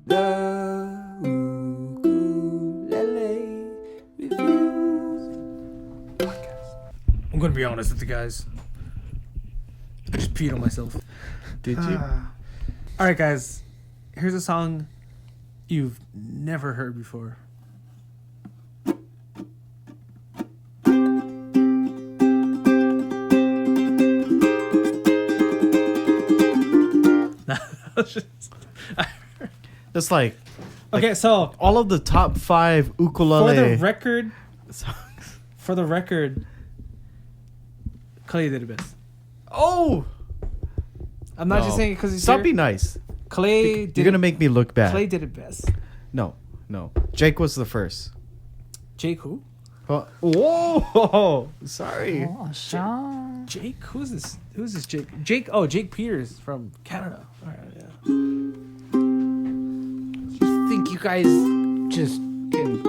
The Ukulele Reviews Podcast. I'm gonna be honest with you guys. I just peed on myself. Did you? All right, guys. Here's a song you've never heard before. It's like Okay, so all of the top 5 ukulele. for the record, Kalei did it best. Oh, I'm not no. just saying it because he's Stop here. being nice. Kalei did You're gonna make me look bad. Kalei did it best. No. Jake was the first. Jake who? Whoa! Sorry. Oh, Sean. Jake? Who's this? Who's this Jake? Jake Peters from Canada. All right, yeah. You think you guys just can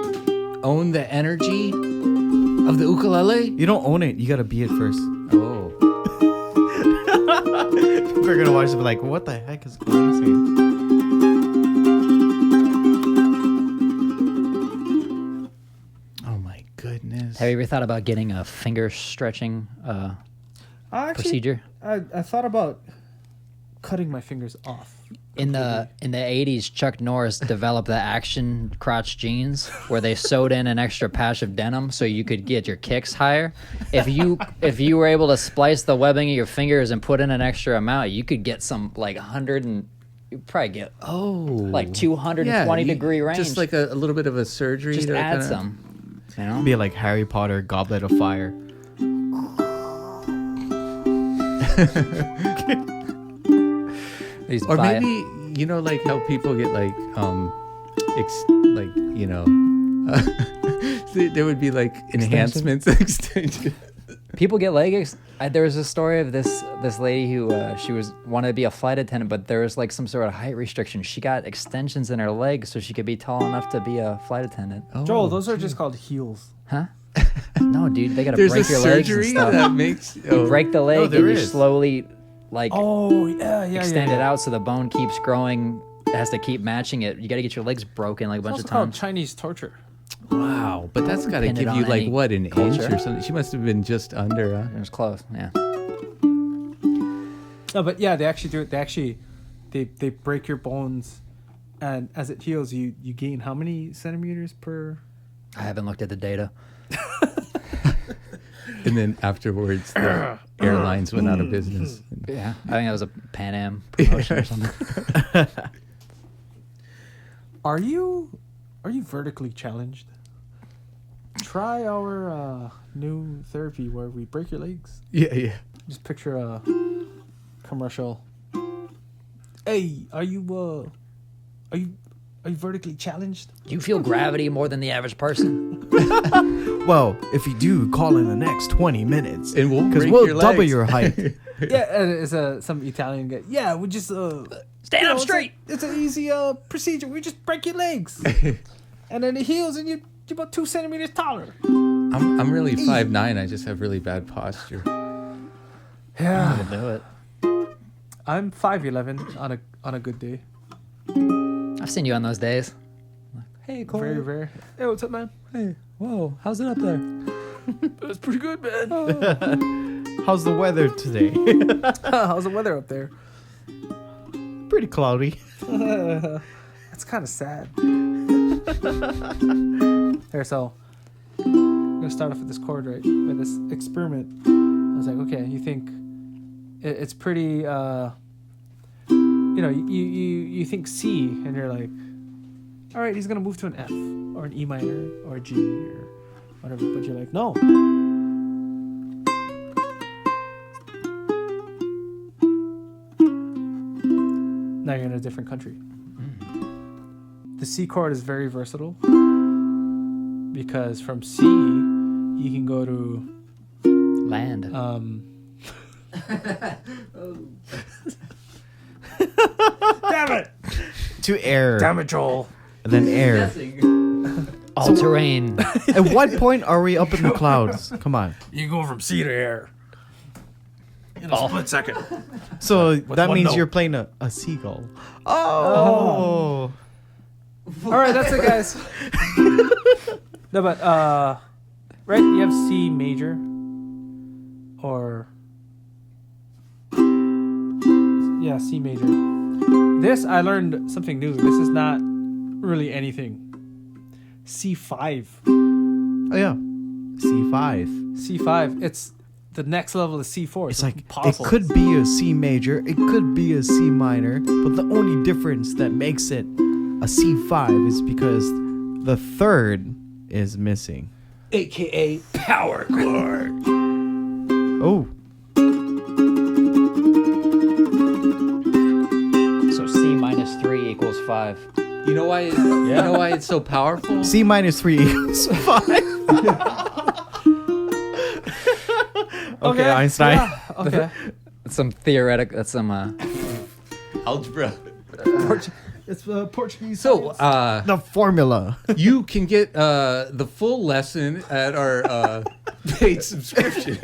own the energy of the ukulele? You don't own it. You gotta be it first. Oh. We're gonna watch it and be like, what the heck is Kalei saying? Oh my goodness. Have you ever thought about getting a finger stretching procedure? I thought about cutting my fingers off. In the 80s, Chuck Norris developed the action crotch jeans where they sewed in an extra patch of denim so you could get your kicks higher. If you were able to splice the webbing of your fingers and put in an extra amount, you could get some like 100 and you'd probably get like 220 degree range. Just like a little bit of a surgery. Just to add kinda... some. You know? Be like Harry Potter, Goblet of Fire. Or maybe, you know, like how people get like, there would be like enhancements, extension. People get there was a story of this lady who she wanted to be a flight attendant, but there was like some sort of height restriction. She got extensions in her legs so she could be tall enough to be a flight attendant. Oh, Joel, those are just called heels. Huh? No, dude, they gotta There's break a your legs and surgery stuff. that makes You break the leg No, and there you is. slowly extend it yeah. out so the bone keeps growing. It has to keep matching it. You gotta get your legs broken like a It's bunch also of called times. Chinese torture. Wow, but that's got to Pin it give on you like any what, an culture. inch or something? She must have been just under. It was close, yeah. No, but yeah, they actually do it. They break your bones, and as it heals, you gain how many centimeters per? I haven't looked at the data. And then afterwards, the airlines went out of business. Yeah, I think that was a Pan Am promotion or something. Are you vertically challenged? Try our new therapy where we break your legs. Yeah. Just picture a commercial. Hey, are you vertically challenged? Do you feel gravity more than the average person? Well, if you do, call in the next 20 minutes. And we'll Because break we'll your double legs. your height. Yeah, it's some Italian guy. Yeah, we just Stand up straight. It's an easy procedure. We just break your legs, and then it heals, and you're about 2 centimeters taller. I'm really 5'9". I just have really bad posture. Yeah, To do it. I'm 5'11" on a good day. I've seen you on those days. Hey, Corey. Very rare. Hey, what's up, man? Hey, whoa, how's it up there? It's pretty good, man. How's the weather today? How's the weather up there? Pretty cloudy. That's kind of sad. Here, so I'm gonna start off with this chord, right? With this experiment. I was like, okay, you think it's pretty, you think C, and you're like, all right, he's gonna move to an F or an E minor or a G or whatever, but you're like, no. Now you're in a different country. The C chord is very versatile because from C you can go to Land. Damn it! To air. Damn it, Joel. And then air. All terrain. At what point are we up in the clouds? Come on. You go from C to air in a split second. So that one means note. you're playing a seagull. Oh. All right, that's it, guys. No, but right, you have C major, or yeah, C major. This I learned something new. This is not really anything. C5. Oh yeah, C5. C5. It's the next level of C4. It's so like possible. it could be a C major, it could be a C minor, but the only difference that makes it a C5 is because the third is missing. AKA power chord. Oh, So C minus 3 equals 5. You know why? You know why it's so powerful? C minus 3 equals 5. Okay, Einstein. Yeah, okay. That's some theoretical. That's some. Algebra. It's Portuguese. So, The formula. you can get the full lesson at our paid subscription.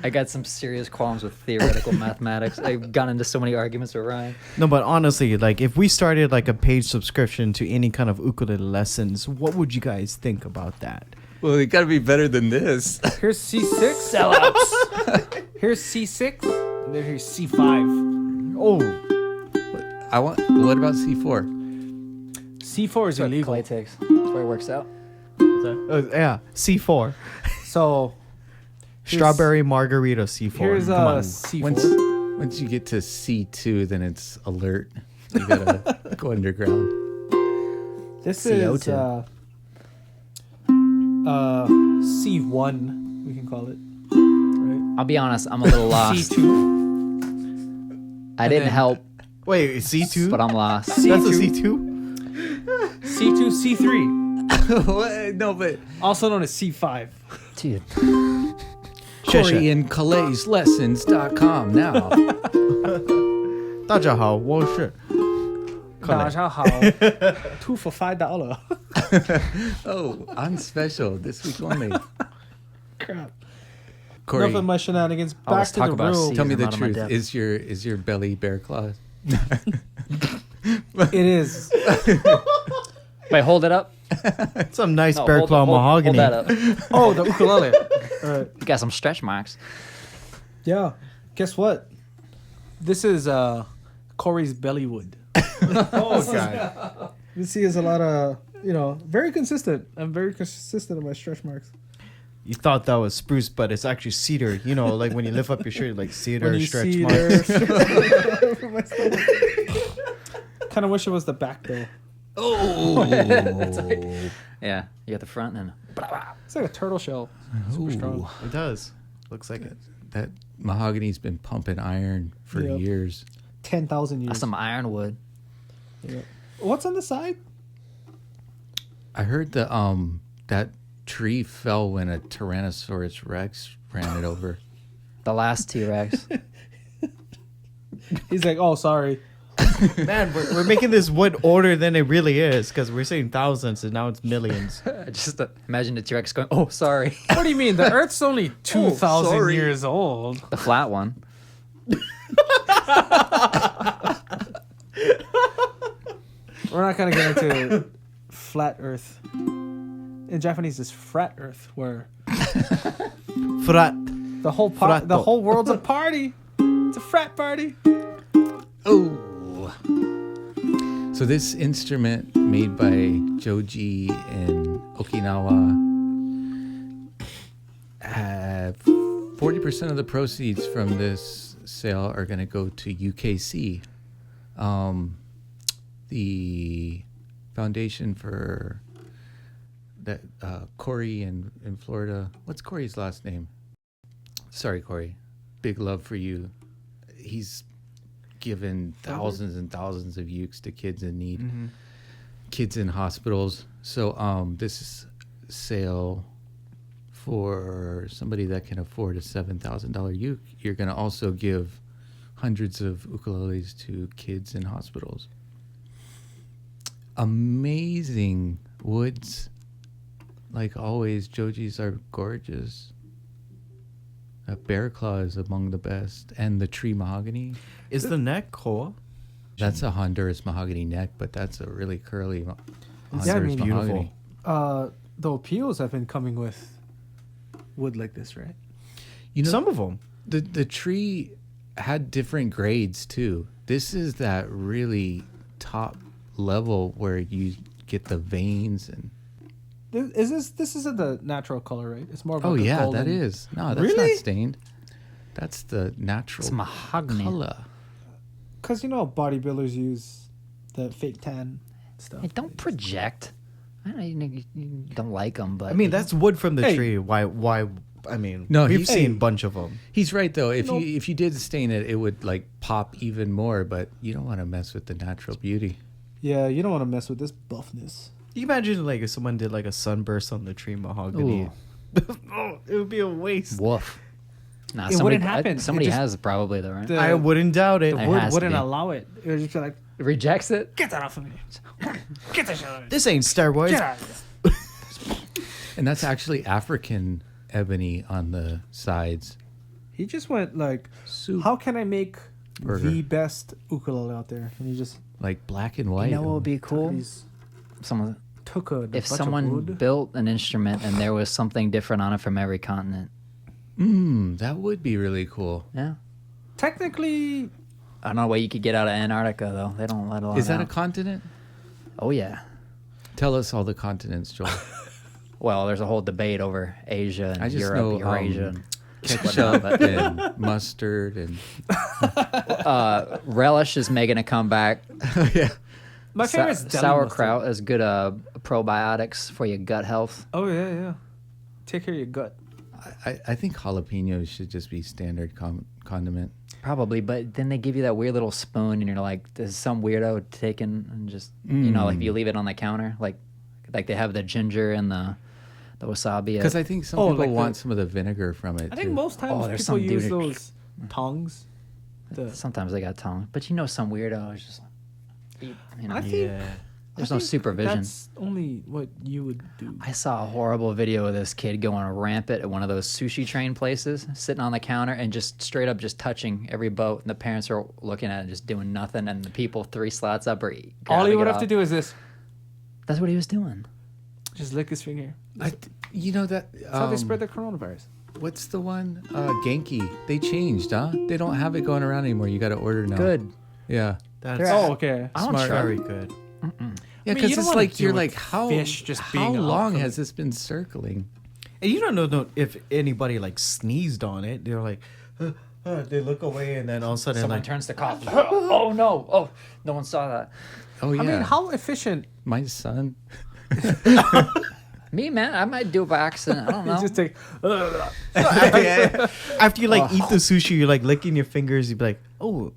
I got some serious qualms with theoretical mathematics. I've gotten into so many arguments with Ryan. No, but honestly, like if we started like a paid subscription to any kind of ukulele lessons, what would you guys think about that? Well, it got to be better than this. Here's C6. Sellouts. Here's C6. And then here's C5. Oh, I want. What about C4? C4 is illegal. Kalei takes. That's where it works out. yeah, C4. So Strawberry margarita C4. here's Come on. C4. Once you get to C2, then it's alert. You gotta go underground. This CO2. is C1, we can call it. Right? I'll be honest. I'm a little lost. C2. I didn't then- help, Wait, C2? but I'm lost. That's a C2. C2? C2, C3. No, but Also known as C5. Dude. Corey and Kalei's lessons.com now. 大家好，我是 大家好 2 for $5. Oh, I'm special this week only. Crap. Corey, Enough of my shenanigans. I always Back to talk the about room. C. tell me I'm the out of my truth. depth. Is your belly bear claws? It is. Wait, hold it up. some nice No, bear hold- claw hold- mahogany. Hold that up. Oh, the ukulele. All right. You got some stretch marks. Yeah. Guess what? This is Corey's bellywood. Oh, God. You see, is a lot of very consistent. I'm very consistent in my stretch marks. You thought that was spruce, but it's actually cedar. You know, like when you lift up your shirt, like cedar When you stretch see marks. Kind of wish it was the back though. Oh, Yeah, you got the front and It's like a turtle shell. Super strong. It does. Looks like it. that mahogany's been pumping iron for Yep. years. 10,000 years. that's some ironwood. Yeah. What's on the side? I heard that tree fell when a Tyrannosaurus Rex ran it over. The last T-Rex. He's like, oh, sorry. Man, we're making this wood older than it really is because we're saying thousands and now it's millions. Just imagine the T-Rex going, oh, sorry. What do you mean? The Earth's only 2,000 sorry. years old. The flat one. We're not gonna get into flat Earth. In Japanese, it's frat Earth, where Frat. the whole Fratto. the whole world's a party. It's a frat party. Oh. So this instrument made by Joji in Okinawa, 40% of the proceeds from this sale are going to go to UKC, the foundation for that Corey in Florida. What's Corey's last name? Sorry, Corey. Big love for you. He's given thousands and thousands of ukes to kids in need, kids in hospitals. So this is sale for somebody that can afford a $7,000 uke. You're going to also give hundreds of ukuleles to kids in hospitals. Amazing woods. Like always, Jojis are gorgeous. Bear claw is among the best, and the tree mahogany. Is the neck koa? That's a Honduras mahogany neck, but that's a really curly Honduras Yeah, I mean, mahogany. The Opios have been coming with wood like this, right? You know, Some of them. the tree had different grades too. This is that really top level where you get the veins and. This isn't the natural color, right? It's more of Oh like a yeah, golden. that is. No, that's Really? not stained. That's the natural It's mahogany. color. Because you know bodybuilders use the fake tan stuff. Hey, don't project. I know you don't like them, but I mean, that's wood from the Hey. tree. Why? I mean, No, we've he's- seen a Hey. bunch of them. He's right though. If Nope. you did stain it, it would like pop even more. But you don't want to mess with the natural beauty. Yeah, you don't want to mess with this buffness. You imagine like if someone did like a sunburst on the tree mahogany. Oh, it would be a waste. woof. Nah, It wouldn't happen. Somebody It just- has probably though, right? The- I wouldn't doubt it. The It wood has to wouldn't be. allow it. It would just be like, Rejects it. get that off of me. Get that shit out of me. This ain't steroids. Get out of here. And that's actually African ebony on the sides. He just went like, Soup. how can I make Burger. the best ukulele out there? And he just Like black and white. You know what would be cool? he's Someone, took a if bunch of someone wood. built an instrument and there was something different on it from every continent. That would be really cool. Yeah. Technically, I don't know what you could get out of Antarctica though. They don't let a lot Is that a out. continent? Oh yeah. Tell us all the continents, Joel. Well, there's a whole debate over Asia and I just Europe, know Eurasia. and ketchup but- and mustard and Relish is making a comeback. yeah. my favorite is deli Sauerkraut mustard. is good probiotics for your gut health. Oh yeah, yeah. Take care of your gut. I think jalapenos should just be standard condiment. Probably, but then they give you that weird little spoon, and you're like, "This is some weirdo taking and just you know, like you leave it on the counter, like they have the ginger and the wasabi." Because I think some Oh, people like want the- some of the vinegar from it I think too. most times Oh, there's people some use dude- those tongs. sometimes they got tongue, but you know, some weirdo is just like, you know, I think there's I no think supervision. That's only what you would do. I saw a horrible video of this kid going rampant at one of those sushi train places, sitting on the counter and just straight up just touching every boat. And the parents are looking at it, just doing nothing. And the people 3 slots up are All he would grabbing it have to off. do is this: That's what he was doing. just lick his finger. You know that. That's how they spread the coronavirus. What's the one? Genki. They changed, huh? They don't have it going around anymore. You got to order now. Good. Yeah. That's They're- Okay. I don't Smart. trust. very good. Yeah, mean, because you don't it's wanna like deal you're with like how fish just how being out long from has this been circling? And you don't know if anybody like sneezed on it. They're like, they look away, and then all of a sudden, Someone like, turns to cough. Oh no! Oh, no one saw that. Oh yeah. I mean, how efficient? My son. Me, man, I might do it by accident. I don't You know. just take. after you like eat the sushi, you're like licking your fingers. You'd be like, oh,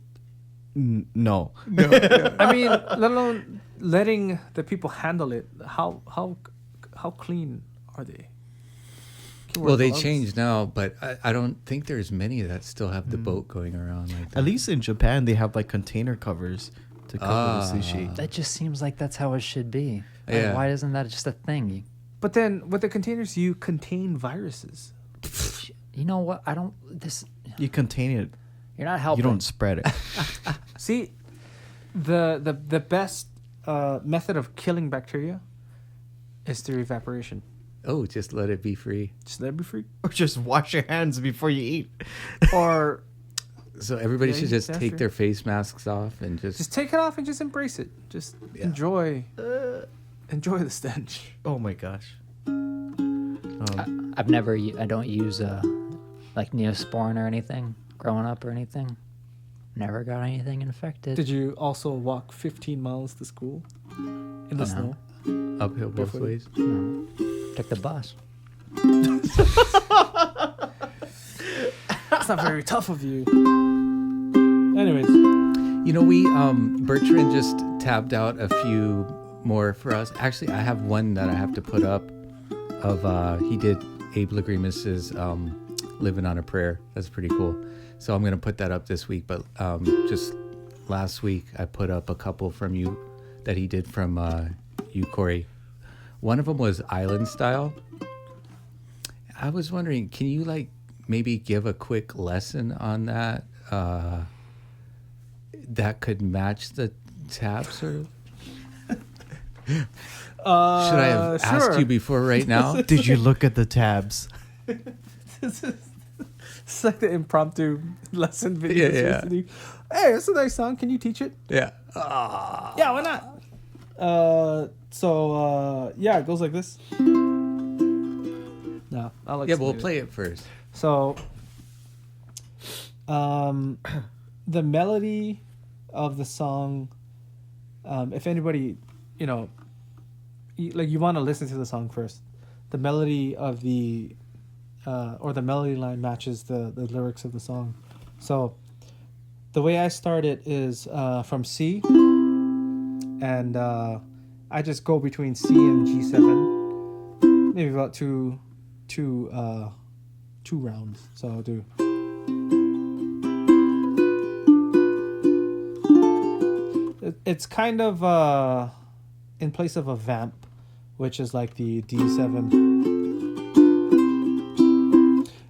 no. I mean, let alone letting the people handle it. How clean are they? Can wear Well, they gloves. changed now, but I don't think there's many that still have the boat going around like that. At least in Japan, they have like container covers to cover the sushi. That just seems like that's how it should be. Like, Yeah. why isn't that just a thing? But then with the containers, you contain viruses. You know what? I don't. This. You contain it. You're not helping. You don't spread it. See, the best method of killing bacteria is through evaporation. Oh, just let it be free. Just let it be free. Or just wash your hands before you eat. Or So everybody Yeah, should just that's take true. their face masks off and just take it off and just embrace it. Just enjoy the stench. Oh my gosh. I've never. I don't use like Neosporin or anything growing up or anything. Never got anything infected. Did you also walk 15 miles to school in the snow? uphill both Barefooted. ways. No. Took the bus. It's not very tough of you. Anyways, You know, we Bertrand just tabbed out a few more for us. Actually, I have one that I have to put up of he did Abe Lagrimus's Living on a Prayer. That's pretty cool. So I'm gonna put that up this week. But just last week I put up a couple from you that he did from you, Corey. One of them was Island Style. I was wondering, can you like maybe give a quick lesson on that? that could match the tab, sort of? Should Should I have asked you before right now? Did you look at the tabs? It's like the impromptu lesson videos. Yeah, yeah. Listening. Hey, it's a nice song. Can you teach it? Yeah. Yeah, why not? Yeah, it goes like this. No, I'll Yeah, we'll explain it. play it first. So, the melody of the song, if anybody, you want to listen to the song first. The melody of or the melody line matches the lyrics of the song. So, the way I start it is from C, and I just go between C and G7, maybe about two rounds. So I'll do. It's kind of in place of a vamp, which is like the D7,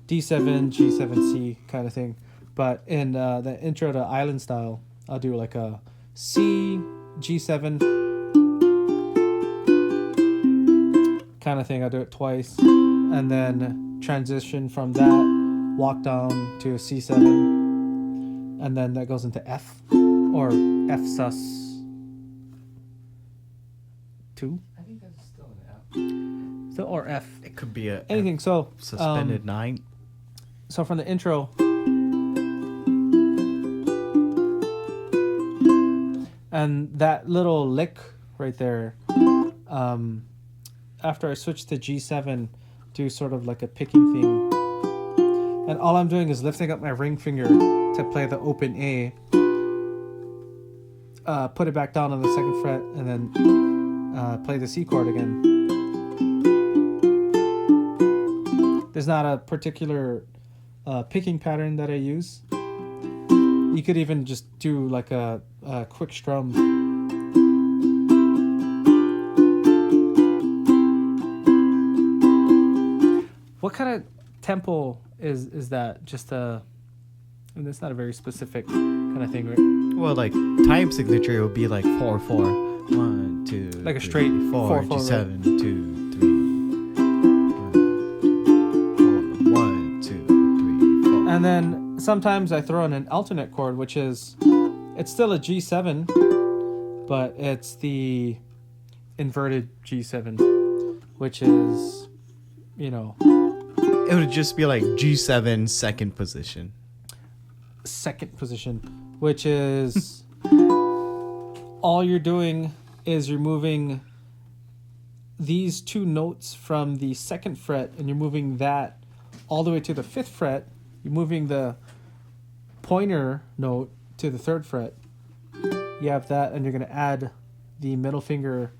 G7C kind of thing. But in the intro to Island Style, I'll do like a C, G7 kind of thing. I'll do it twice, and then transition from that, walk down to a C7, and then that goes into F, or F sus 2. I think that's still an F. So, or F. It could be a Anything. So suspended 9. So from the intro, and that little lick right there, after I switch to G7, do sort of like a picking thing. And all I'm doing is lifting up my ring finger to play the open A, put it back down on the 2nd fret, and then play the C chord again. There's not a particular picking pattern that I use. You could even just do like a quick strum. What kind of tempo is that? Just and it's not a very specific kind of thing, right? Well, like time signature would be like 4/4, 1, 2, Like a 3, straight 4, 4/4, G7, 2, 3, 1, 2, 3, 4. And then sometimes I throw in an alternate chord, which is, it's still a G7, but it's the inverted G7, which is, It would just be like G7 second position. second position, which is all you're doing is you're moving these 2 notes from the 2nd fret, and you're moving that all the way to the 5th fret. You're moving the pointer note to the 3rd fret. You have that, and you're going to add the middle finger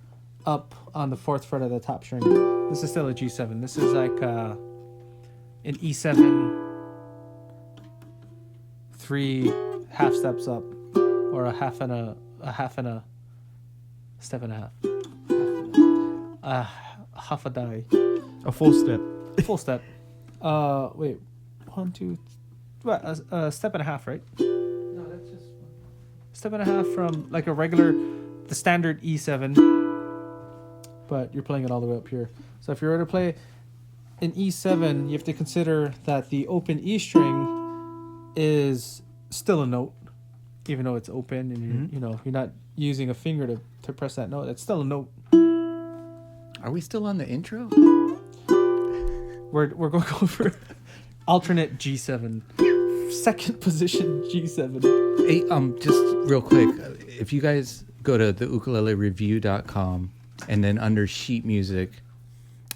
up on the 4th fret of the top string. This is still a G7. This is like an E7, 3 half steps up, or a half and a step and a half. Half a die. A full step. Full step. Wait. 1, 2. What? A step and a half, right? No, that's just one. Step and a half from like the standard E7, but you're playing it all the way up here. So if you were to play an E7, you have to consider that the open E string is still a note, even though it's open, and you're not using a finger to press that note. It's still a note. Are we still on the intro? We're going over alternate G7, 2nd position G7. Hey, just real quick, if you guys go to the ukulelereview.com and then under sheet music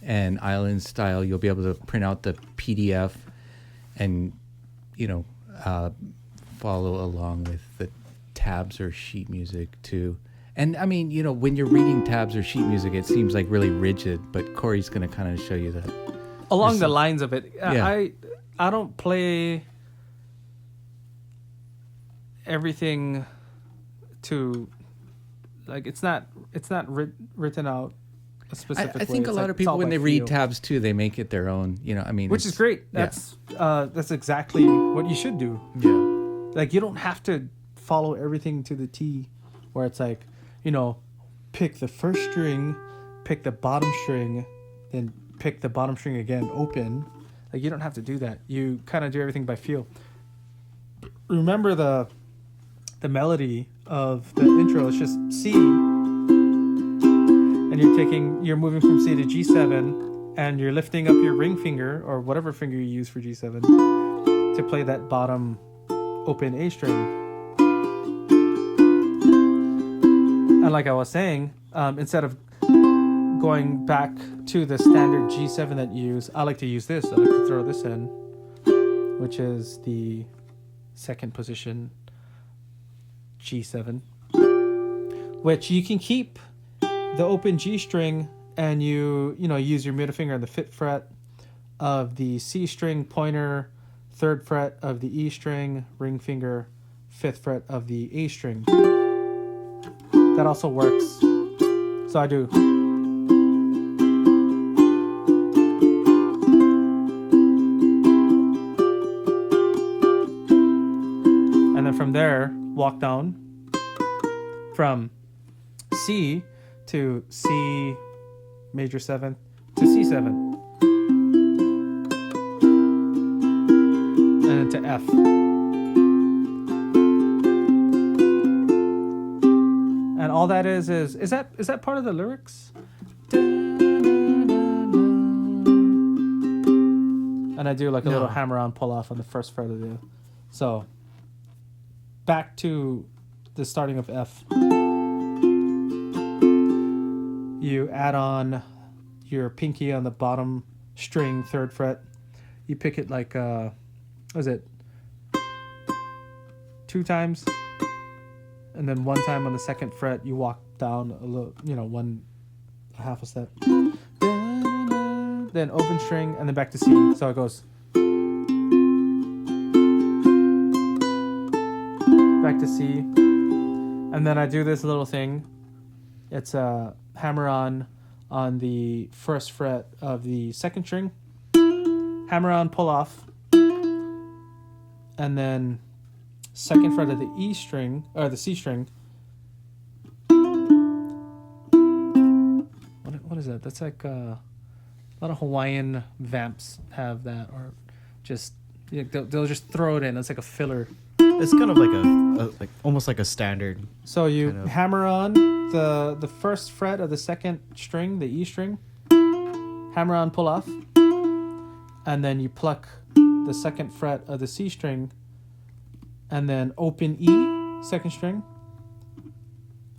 and Island Style, you'll be able to print out the PDF and, follow along with the tabs or sheet music too. And I mean, when you're reading tabs or sheet music, it seems like really rigid, but Corey's going to kind of show you that. Along the lines of it, Yeah. I don't play everything to, like, it's not written out a specific way. I think a It's lot like, of people, it's all when by they read feel. tabs too, they make it their own. Which is great. yeah. That's exactly what you should do. Yeah. Like, you don't have to follow everything to the T, where it's like, pick the first string, pick the bottom string, then pick the bottom string again, open. Like, you don't have to do that. You kind of do everything by feel. Remember the melody of the intro. It's just C, and you're moving from C to G7, and you're lifting up your ring finger or whatever finger you use for G7 to play that bottom open A string. And like I was saying, instead of going back to the standard G7 that you use, I like to use this. I like to throw this in, which is the second position G7, which you can keep the open G string, and you use your middle finger on the 5th fret of the C string, pointer 3rd fret of the E string, ring finger 5th fret of the A string. That also works. So I do. And then from there, walk down from C to C major 7th to C7. And then to F. And all that is that part of the lyrics? And I do like a little hammer on pull off on the 1st fret of the. So back to the starting of F. You add on your pinky on the bottom string, 3rd fret. You pick it like what is it? 2 times. And then 1 time on the 2nd fret, you walk down a little, a half a step. Then open string, and then back to C. So it goes back to C. And then I do this little thing. It's a hammer on the 1st fret of the 2nd string. Hammer on, pull off. And then 2nd fret of the E string, or the C string. What is that? That's like a lot of Hawaiian vamps have that, or just they'll just throw it in. It's like a filler. It's kind of like almost like a standard. So you kind of hammer on the 1st fret of the 2nd string, the E string. Hammer on, pull off, and then you pluck the 2nd fret of the C string. And then open E, 2nd string.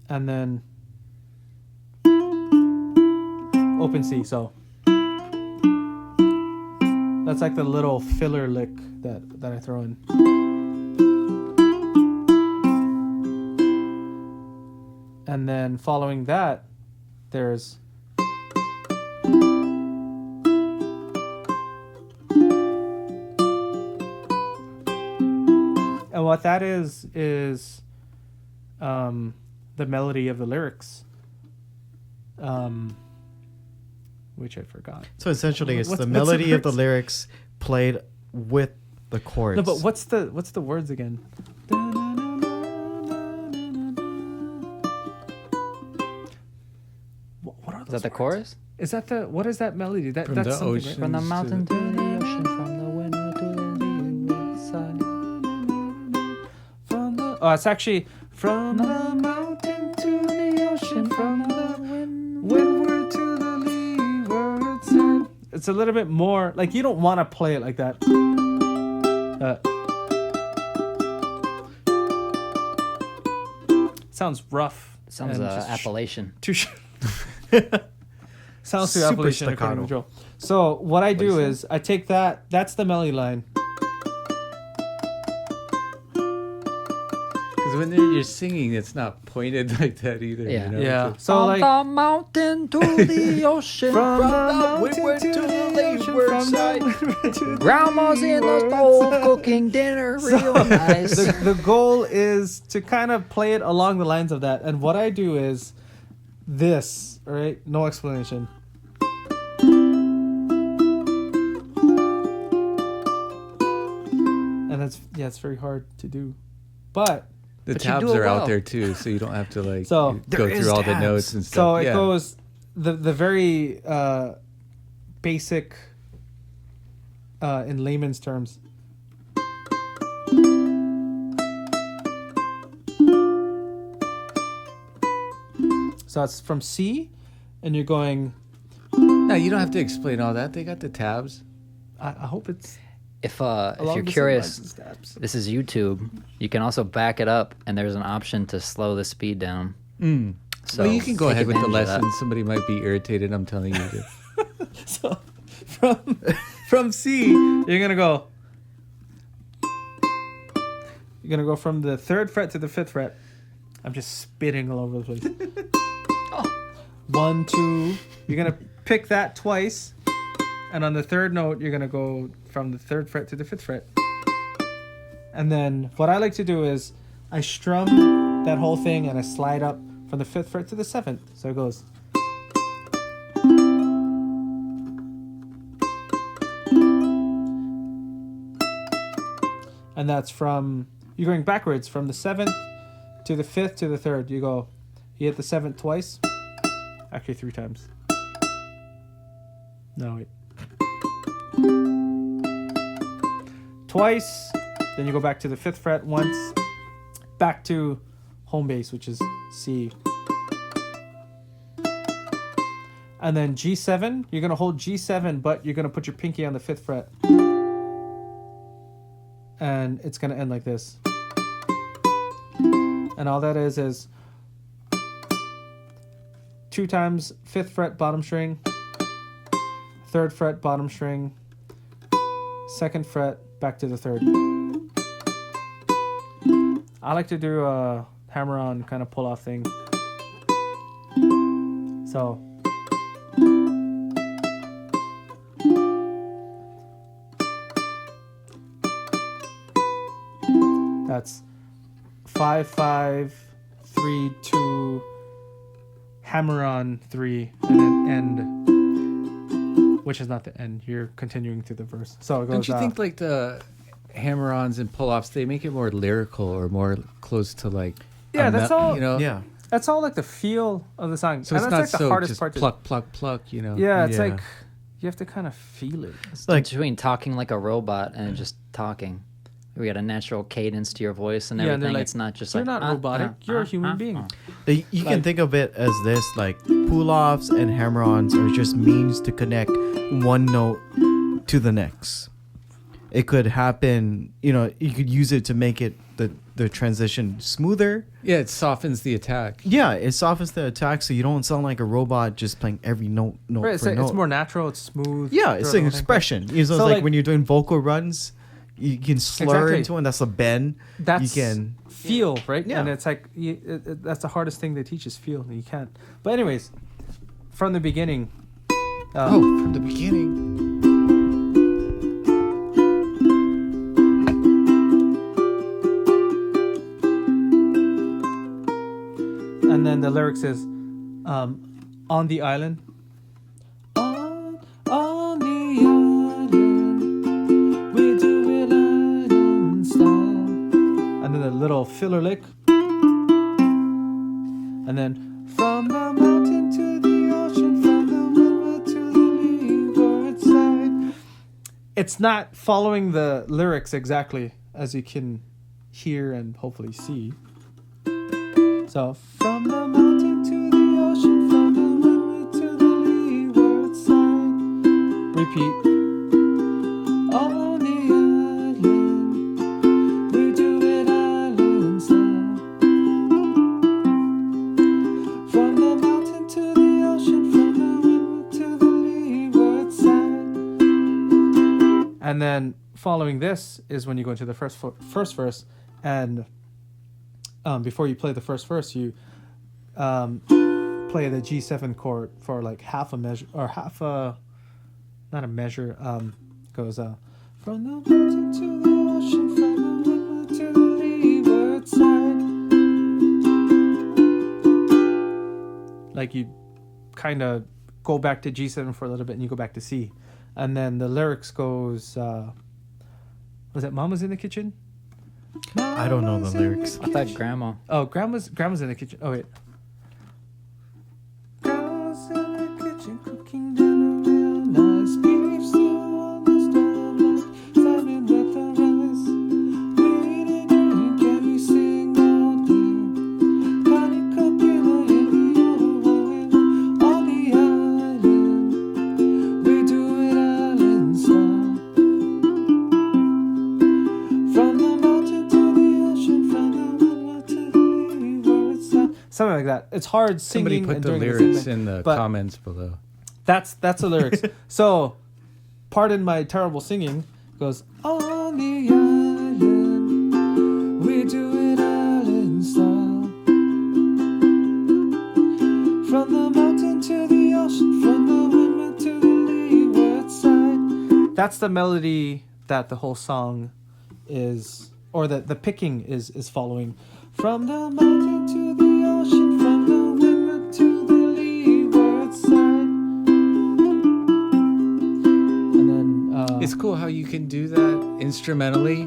And then open C. So that's like the little filler lick that I throw in. And then following that, there's and what that is the melody of the lyrics, which I forgot. So essentially, it's What's the the melody of the lyrics? lyrics played with the chords. No, but what's the words again? What are those Is that the words? chorus? Is that what is that melody? That's From the something, right? ocean. From the To mountain the- to the ocean, from the winter to the side. It's actually from the mountain to the ocean, from the windward to the leeward side. It's a little bit more like you don't want to play it like that. Sounds rough. Sounds and just Appalachian. too sounds too Super Appalachian according to staccato. Joel. So what I do you say? is I take that's the melody line. Because when you're singing, it's not pointed like that either. Yeah. Yeah. It's So From like the mountain to the ocean, from the mountain windward to to the the ocean, leeward from side. the windward to the grandma's in the leeward stove side. cooking dinner real nice. The goal is to kind of play it along the lines of that. And what I do is this, all right? No explanation. And it's very hard to do. But The But you tabs do it are out well. there too, so you don't have to like So- go There is through all the tabs. notes and stuff. So it Yeah. goes the very basic in layman's terms. So it's from C, and you're going. No, you don't have to explain all that. They got the tabs. I hope it's If along you're the same curious, lines as tabs. this is YouTube. You can also back it up, and there's an option to slow the speed down. Mm. So Well, you can go take ahead with the advantage of that. lesson. Somebody might be irritated. I'm telling you. So from C, you're gonna go. You're gonna go from the 3rd fret to the 5th fret. I'm just spitting all over the place. 1, 2. You're gonna pick that twice, and on the 3rd note, you're gonna go from the 3rd fret to the 5th fret. And then what I like to do is I strum that whole thing and I slide up from the 5th fret to the 7th. So it goes. And that's from, you're going backwards from the 7th to the 5th to the 3rd. You hit the 7th twice. Actually, 3 times. No, wait. Twice. Then you go back to the 5th fret once. Back to home base, which is C. And then G7. You're going to hold G7, but you're going to put your pinky on the 5th fret. And it's going to end like this. And all that is 2 times 5th fret bottom string, 3rd fret bottom string, 2nd fret back to the 3rd. I like to do a hammer on kind of pull off thing. So that's 5 5 3 2 hammer on 3 and then end, which is not the end. You're continuing through the verse. So it goes. Don't you think like the hammer-ons and pull-offs, they make it more lyrical or more close to like Yeah, a that's all- you know. Yeah. that's all like the feel of the song. So and it's that's not like the so hardest just part. pluck, pluck, pluck. You know. Yeah, it's Yeah. like you have to kind of feel it. It's Like- between talking like a robot and just talking. We got a natural cadence to your voice and Yeah, and everything. they're like, It's not just You're like not robotic. You're a human being. You Like- can think of it as this, like pull-offs and hammer-ons are just means to connect one note to the next. It could happen, you could use it to make it the transition smoother. Yeah, it softens the attack. Yeah, it softens the attack so you don't sound like a robot just playing every note Right, for note. it's more natural. It's smooth. Yeah, it's throughout an the whole thing. expression. So it's So, like like- when you're doing vocal runs, you can slur Exactly. into it. That's a bend. That's you can. feel, right? Yeah. And it's like that's the hardest thing to teach is feel, and you can't. But anyways, from the beginning. From the beginning. And then the lyrics is, on the island. On the island, we do it island style. And then a little filler lick. And then from the mountain to the ocean, from the river to the leeward side. It's not following the lyrics exactly, as you can hear and hopefully see. So from the mountain to the ocean, from the river to the leeward side. Repeat. On the island, we do it island style. From the mountain to the ocean, from the river to the leeward side. And then following this is when you go into the first verse, and before you play the first verse, you play the G7 chord for like half a measure or not a measure. Goes from the mountain to the ocean, from the river to the leeward side. Like you kind of go back to G7 for a little bit, and you go back to C, and then the lyrics goes. Was it "Mama's in the kitchen"? I don't know the lyrics. I thought grandma. Oh, grandma's in the kitchen. Oh wait. Grandma's in the kitchen cooking dinner real nice. Beef stew on the stove, like salmon with the rice. Reading and can you sing all day? Honey cooking on the island. We do it island style. From the mountain to the ocean, from the river to the leeward side. Something like that. It's hard Somebody singing put and the doing the same lyrics thing. in the But comments below. That's the lyrics. So, pardon my terrible singing. Goes on the island, we do it island style. From the mountain to the ocean, from the river to the leeward side. That's the melody that the whole song is, or that the picking is following. From the mountain to the ocean, from the river to the leeward side. And then It's cool how you can do that instrumentally,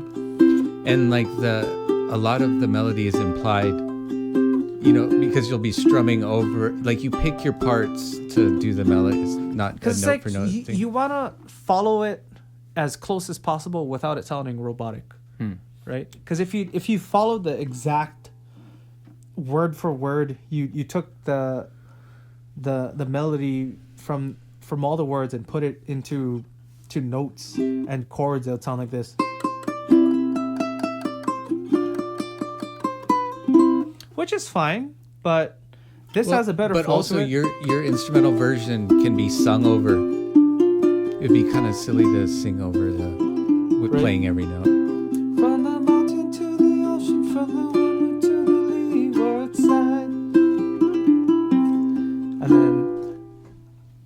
and like a lot of the melody is implied, you know, because you'll be strumming over, like you pick your parts to do the melody. It's not a because note like for note thing. you want to follow it as close as possible without it sounding robotic, right? Because if you followed the exact word for word, you took the melody from all the words and put it into notes and chords, it would sound like this. Which is fine, but this has a better But flow also to it. your instrumental version can be sung over. It'd be kind of silly to sing over with Right. playing every note. From the mountain to the ocean, from the river to the leeward side. And then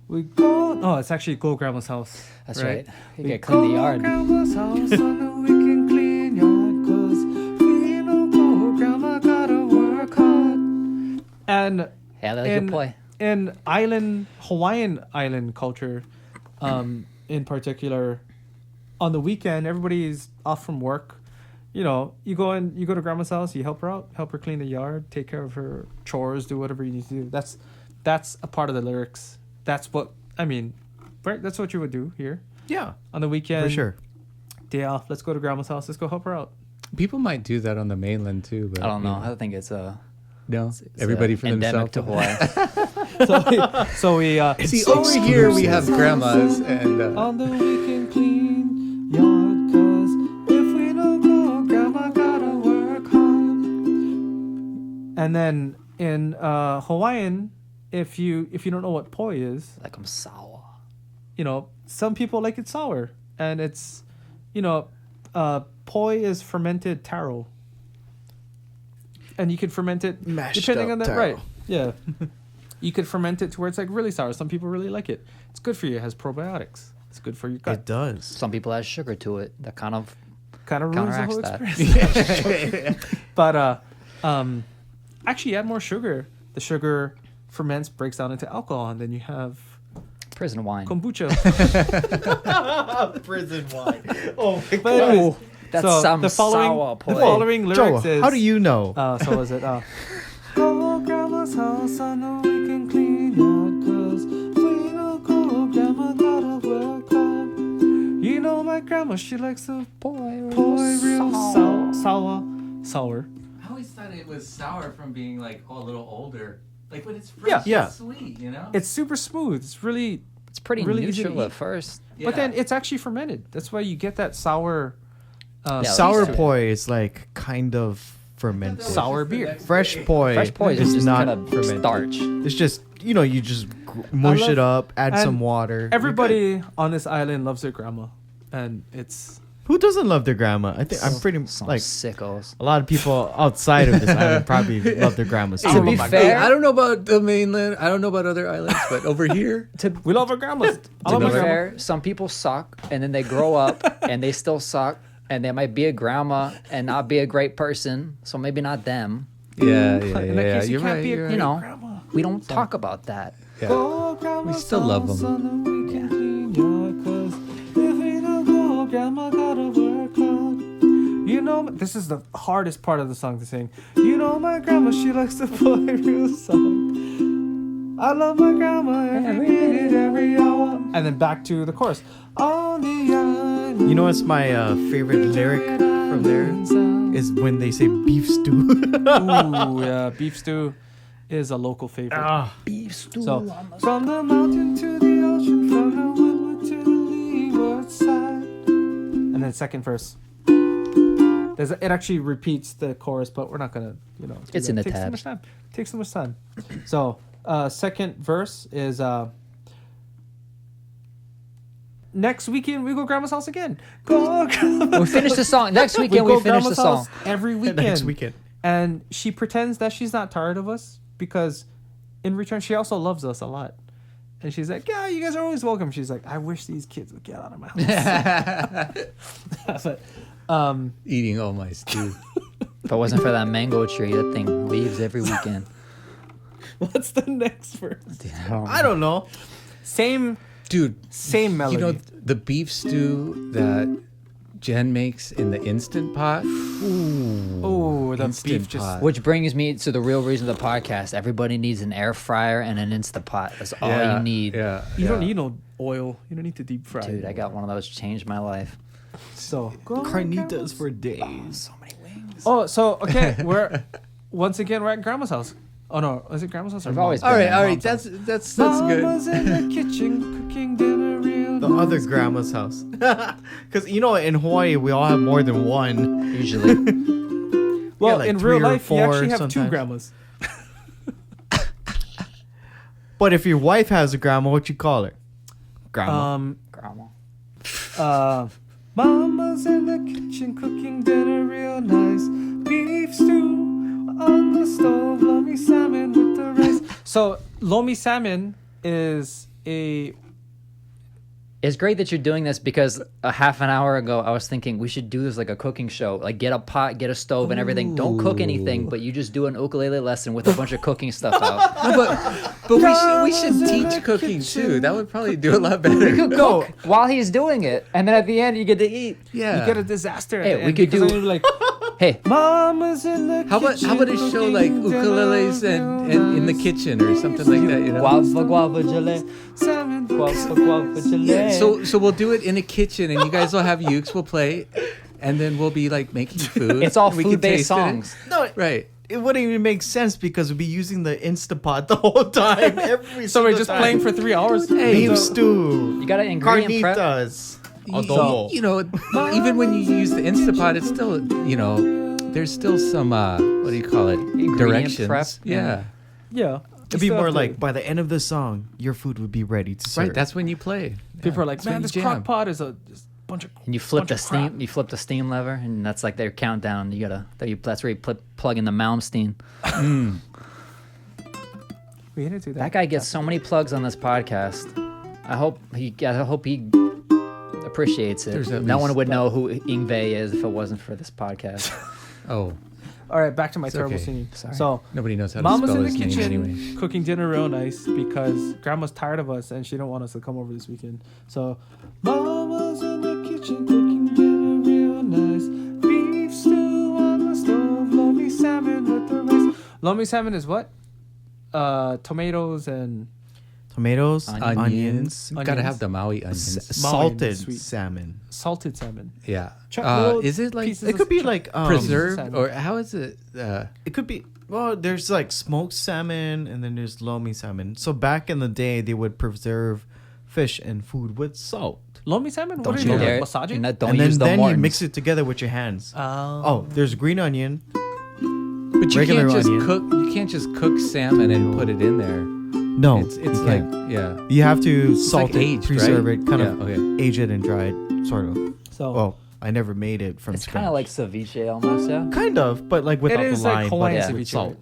we go. Oh, it's actually Go Grandma's House. That's right. right. You gotta clean the Go yard. Grandma's house on the weekend clean yard, 'cause we know go Grandma gotta work hard. And Yeah, that's your play. in Hawaiian island culture, in particular, on the weekend, everybody's off from work. You know, you go to grandma's house, you help her out, help her clean the yard, take care of her chores, do whatever you need to do. That's a part of the lyrics. That's what I mean, right? That's what you would do here Yeah, on the weekend. for sure. Day off. Let's go to grandma's house. Let's go help her out. People might do that on the mainland too, but I don't know. you I think it's No, it's everybody for endemic themselves. to Hawaii. So we See, over here we have grandmas and on the weekend clean yard, 'cause if we don't go, grandma gotta work hard. And then in Hawaiian, if you don't know what poi is, Like I'm sour. you know, some people like it sour, and it's, you know, poi is fermented taro, and you could ferment it Mashed depending up on that, taro. right? Yeah, you could ferment it to where it's like really sour. Some people really like it. It's good for you. It has probiotics. It's good for your gut. It does. Some people add sugar to it. That kind of Kind of ruins the whole counteracts experience. But actually, add more sugar. The sugar ferments, breaks down into alcohol, and then you have prison wine. kombucha. Prison wine. Oh, But anyways, That's so some the following, sour the poi. following Joe, lyrics is. how do you know? So was it? Go grandma's house on the weekend clean yard, 'cause we don't go, grandma gotta work hard. You know my grandma, she likes the poi real sour. I always thought it was sour from being like a little older. Like when it's Yeah. fresh, Yeah. it's sweet, you know? It's super smooth. It's really, It's pretty really easy to neutral at eat. first. but then it's actually fermented. That's why you get that sour. Yeah, Sour like- poi is like kind of fermented. Sour beer. Fresh poi, Fresh poi is just not kind of fermented. starch. It's just, you know, you just mush love- it up, add and some water. Everybody on this island loves their grandma, and it's Who doesn't love their grandma? I think I'm pretty Some like sickos. a lot of people outside of this island probably love their grandmas To too. be Hey, fair, I don't know about the mainland. I don't know about other islands, but over here, we love our grandmas. I to love be my grandma. fair, some people suck and then they grow up and they still suck and they might be a grandma and not be a great person. So maybe not them. yeah, In that case, you you're can't right. be a You're great You know, grandma. we don't talk about that. right. Go grandma's We still love house them. on the weekend clean yard, 'cause if we don't go, grandma gotta work hard. You know this is the hardest part of the song to sing. You know my grandma, she likes to play real song. I love my grandma every minute, every hour. And then back to the chorus. On the island. You know what's my favorite lyric from there? Is when they say beef stew. Ooh, yeah, beef stew is a local favorite. Beef stew. So, from the mountain to the ocean, from the windward to the leeward side. And then second verse. It actually repeats the chorus, but we're not gonna, do It's that. in the Takes tabs. too much time. Takes too much time. So, second verse is next weekend we go grandma's house again. Go We finish the song. Next weekend we go finish the grandma's song. house every weekend. Next weekend. And she pretends that she's not tired of us because in return she also loves us a lot. And she's like, yeah, you guys are always welcome. She's like, I wish these kids would get out of my house. But, Eating all my stew. If it wasn't for that mango tree, that thing leaves every weekend. what's the next verse? I don't know. Same Dude, melody. you know the beef stew that Jen makes in the Instant Pot? Oh, the Instant beef just... Pot. Which brings me to the real reason of the podcast. Everybody needs an air fryer and an Instapot. That's all you need. Yeah. You don't need no oil. You don't need to deep fry. Dude, I got one of those. Changed my life. So, Carnitas for days. So many wings. Oh, so, okay. Once again, we're at grandma's house. Oh, no. Is it grandma's house or I've mom's? always All right, been all there. right. That's Mama's good. in the kitchen cooking dinner real The nice. other grandma's house. Because, in Hawaii, we all have more than one. Usually. Well, like in 3 real or life, you 4 actually have two sometimes. grandmas. But if your wife has a grandma, what you call her? Grandma. Grandma. Mama's in the kitchen cooking dinner real nice. Beef stew on the stove, lomi salmon with the rice. So, lomi salmon is a... It's great that you're doing this because a half an hour ago I was thinking we should do this like a cooking show. Like get a pot, get a stove and everything. Don't cook anything, but you just do an ukulele lesson with a bunch of cooking stuff out. No, but we should teach cooking too. That would probably do a lot better. You could cook while he's doing it, and then at the end you get to eat. Yeah. You get a disaster. Hey, at the we end could because do- then you're like, Hey, Mama's in the How kitchen. about a show like cooking ukuleles dinner and real in the nice. kitchen or something like that, you know? guava guava jelly, Salmon. guava guava jelly. Yeah, so we'll do it in a kitchen and you guys will have ukes, we'll play, and then we'll be like making food. It's all and we can food-based taste it. songs. No, Right. it wouldn't even make sense because we'd be using the Instapot the whole time. Every So we're single just time. playing for 3 hours. beef So- stew, You got to ingredient prep. carnitas, You adobo. even when you use the Instapot, it's still, there's still some, what do you call it? Ingredient Directions. prep? Yeah. Yeah. It'd be more like by the end of the song, your food would be ready to serve. Right, that's when you play. People are like, That's when man, you this jam." crock pot is a bunch of. And you flip bunch the of crap." steam. You flip the steam lever, and that's like their countdown. You gotta. That's where you plug in the Malmsteen. We didn't do that. That guy gets so many plugs on this podcast. I hope he appreciates it. There's at No one least- would know who Ingve is if it wasn't for this podcast. Oh, All right, back to my terrible okay. singing. Sorry. So, nobody knows how to Mama's spell in the his name kitchen anyway. cooking dinner real nice because Grandma's tired of us and she don't want us to come over this weekend. So, Mama's in the kitchen cooking dinner real nice. Beef stew on the stove, lomi salmon with the rice. Lomi salmon is what? Tomatoes and tomatoes, Onions. onions, You gotta have the Maui s- onions. salted sweet. salmon. salted salmon. Yeah. Little Is it like pieces It of could be ch- like preserved salmon. or how is it? It could be. Well, there's like smoked salmon and then there's lomi salmon. So back in the day, they would preserve fish and food with salt. Lomi salmon? What Don't are you you doing? dare- Massaging? and that don't and use the then you Mortons. mix it together with your hands. Oh. Oh, there's green onion. but you Regular can't just onion. cook. You can't just cook salmon and put it in there. No, It's you like can't. yeah. You have to It's salt like it, aged, preserve right? it, kind Yeah, of okay. age it and dry it, sort of. So, Well, I never made it from It's scratch. kind of like ceviche almost, yeah. Kind of, but like without it is the like lime, Hawaiian but yeah. with ceviche. salt.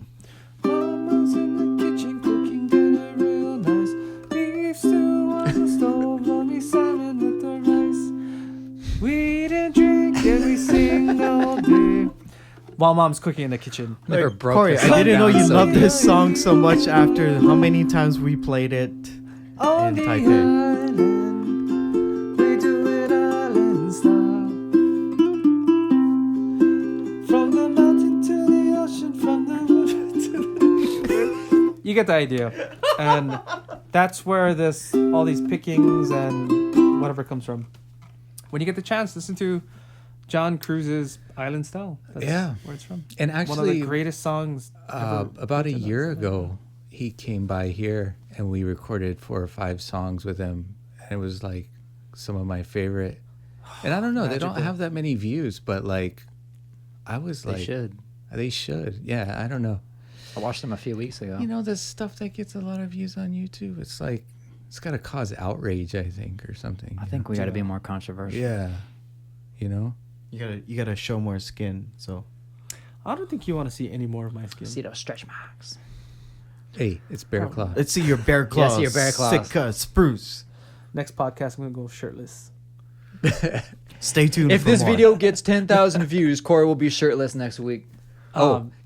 Mama's in the kitchen cooking dinner real nice. Beef stew on the stove, lomi salmon with the rice. We eat and drink and we sing all day. While Mom's cooking in the kitchen. Never Like, broke Corey, this I song didn't know down you so loved good. this song so much after how many times we played it On in the Taipei. island, we do it island style. you get the idea. And that's where all these pickings and whatever comes from. When you get the chance, listen to John Cruise's Island Style. That's where it's from. And One of actually, the greatest songs ever about a written. year ago, he came by here and we recorded 4 or 5 songs with him. And it was like some of my favorite. And I don't know, they don't Magical. have that many views, but like, I was They like, should. They should. Yeah, I don't know. I watched them a few weeks ago. You know, the stuff that gets a lot of views on YouTube, it's like, it's got to cause outrage, I think, or something. I think we got to be more controversial. Yeah. You know? You gotta show more skin. So I don't think you want to see any more of my skin. See those stretch marks. Hey, it's Bear Claw. let's see your bear claws. see your bear claws. Sick, spruce. Next podcast, I'm gonna go shirtless. Stay tuned. If for this more. video gets 10,000 views, Corey will be shirtless next week.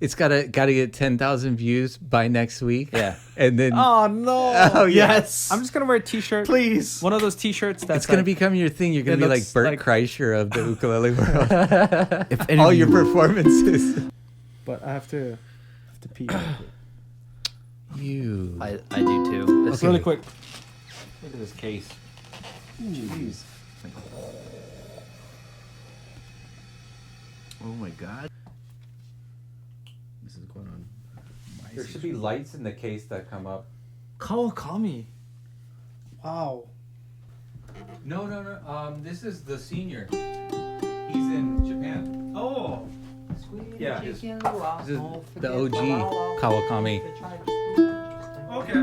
It's gotta get 10,000 views by next week. Yeah. And then Oh no! Oh, yeah. yes, I'm just gonna wear a T-shirt. please. One of those T-shirts that's it's gonna like, become your thing. You're gonna it be like looks Bert like- Kreischer of the ukulele world. If any All of your you- performances. But I have to pee. Real quick. You. I do too. It's really quick. Look at this case. Jeez. Oh my god. This is going on. There should be lights in the case that come up. Kawakami. Wow. No. This is the senior. He's in Japan. Oh. Yeah. This is the OG Kawakami. Okay.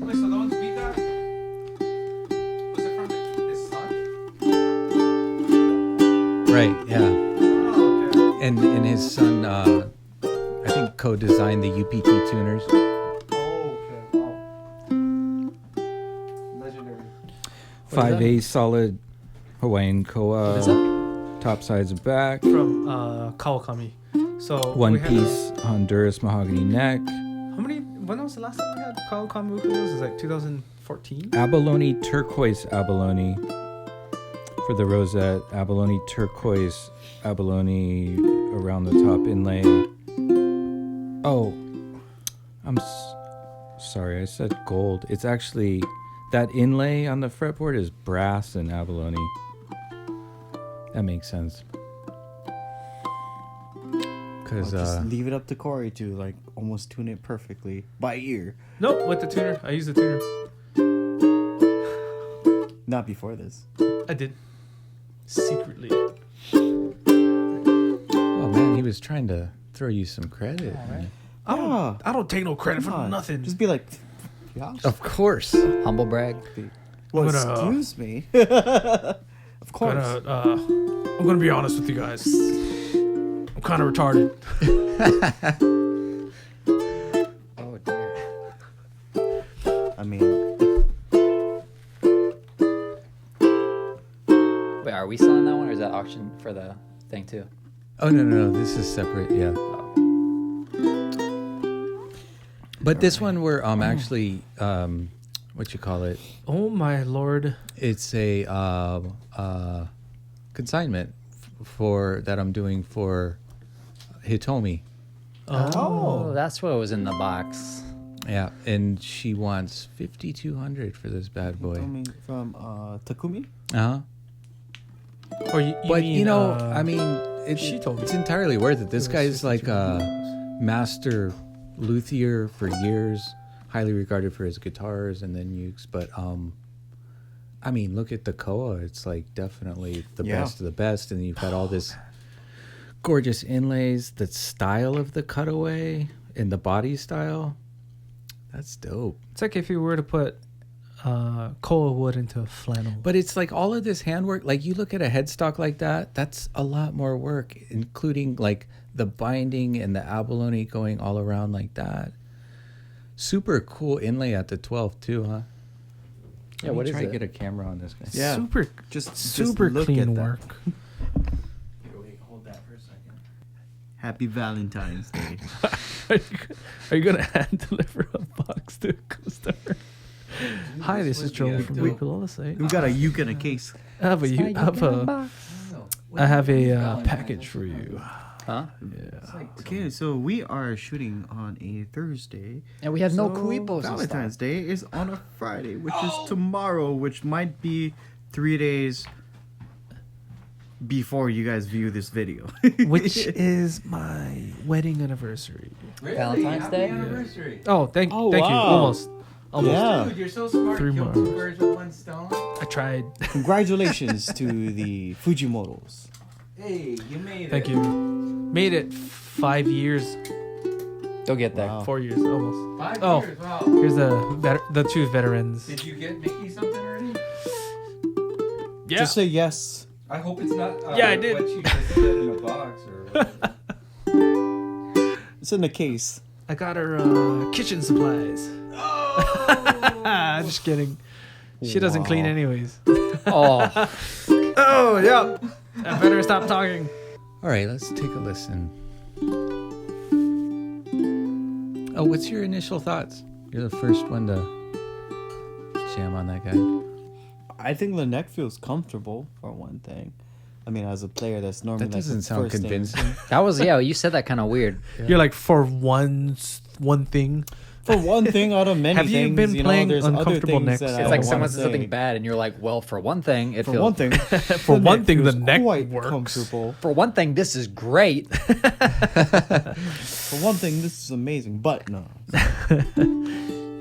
Wait, so the ones we got was it from his son? Right. Yeah. Oh, okay. And his son, I think, co-designed the UPT tuners. Oh, okay. Wow. Legendary. 5/8 solid Hawaiian koa. What is that? Top sides and back. From Kawakami. So One we had piece Honduras mahogany neck. when was the last time we had Kawakami ukuleles? It was like 2014. Abalone turquoise abalone for the rosette. Abalone turquoise abalone around the top inlay. Oh, I'm sorry. I said gold. It's actually that inlay on the fretboard is brass and abalone. That makes sense. Because Just leave it up to Corey to like almost tune it perfectly by ear. Nope, with the tuner. I used the tuner. Not before this. I did. Secretly. oh man, he was trying to throw you some credit. Ah, I don't take no credit for come on. nothing. Just be like, yeah. Of course. Humble brag. Well, I'm gonna- excuse me. Of course. I'm gonna be honest with you guys. I'm kind of retarded. Oh dear. I mean, Wait, are we selling that one or is that auction for the thing too? Oh no, this is separate. Yeah. But this one we're actually what you call it? Oh my lord. It's a consignment for that I'm doing for Hitomi. Oh, that's what was in the box. Yeah, and she wants 5,200 for this bad boy. coming from Takumi. Uh-huh. Or you But mean, you know, I mean, she told me. it's entirely worth it. This It was guy's like a 52. master luthier for years, highly regarded for his guitars and then ukes. But I mean, look at the Koa. It's like definitely the Yeah. best of the best, and you've got all this gorgeous inlays. The style of the cutaway and the body style, that's dope. It's like if you were to put koa wood into flannel. But it's like all of this handwork. Like you look at a headstock like that, that's a lot more work, including like the binding and the abalone going all around like that. Super cool inlay at the 12 too, huh? Yeah, Let me what is try to it? get a camera on this guy. Yeah. Just Super super look clean at that. work. Hold that for a second. Happy Valentine's Day. Are you gonna hand deliver a box to a customer? Hi, this is Joel from the Ukulele site. We got a uke in a case. I have a package for you. Huh? Okay, so we are shooting on a Thursday. And we have no So Kuipos. Valentine's Day is on a Friday, which is tomorrow, which might be 3 days before you guys view this video. Which is my wedding anniversary. Valentine's Day? Anniversary. Oh, thank Oh, you. wow. Almost. Yeah. Dude, you're so smart. 3 Kill more two hours. birds with one stone. I tried. Congratulations to the Fujimotos. Hey, you made Thank you. Made it 5 years, You'll get there. Wow. 4 years almost. 5 Oh. years. Wow. Here's the two veterans. Did you get Mickey something already? Yeah. Just say yes. I hope it's not. Yeah, I did. What you just said in a box or whatever. It's in the case. I got her kitchen supplies. Just kidding. She doesn't clean Wow. anyways. Oh, Oh, yeah. I better stop talking. All right, let's take a listen. Oh, what's your initial thoughts? You're the first one to jam on that guy. I think the neck feels comfortable for one thing. I mean, as a player, that's normally That like the doesn't sound first thing. convincing. that was you said that kind of weird. You're like, for one thing. For one thing out of many Have you things, been playing there's other uncomfortable things necks? that It's I It's like wanna someone said something say. bad, and you're like, well, for one thing, it For feels. one thing, For the one neck thing, the feels neck quite works. comfortable. For one thing, this is great. For one thing, this is amazing. But no,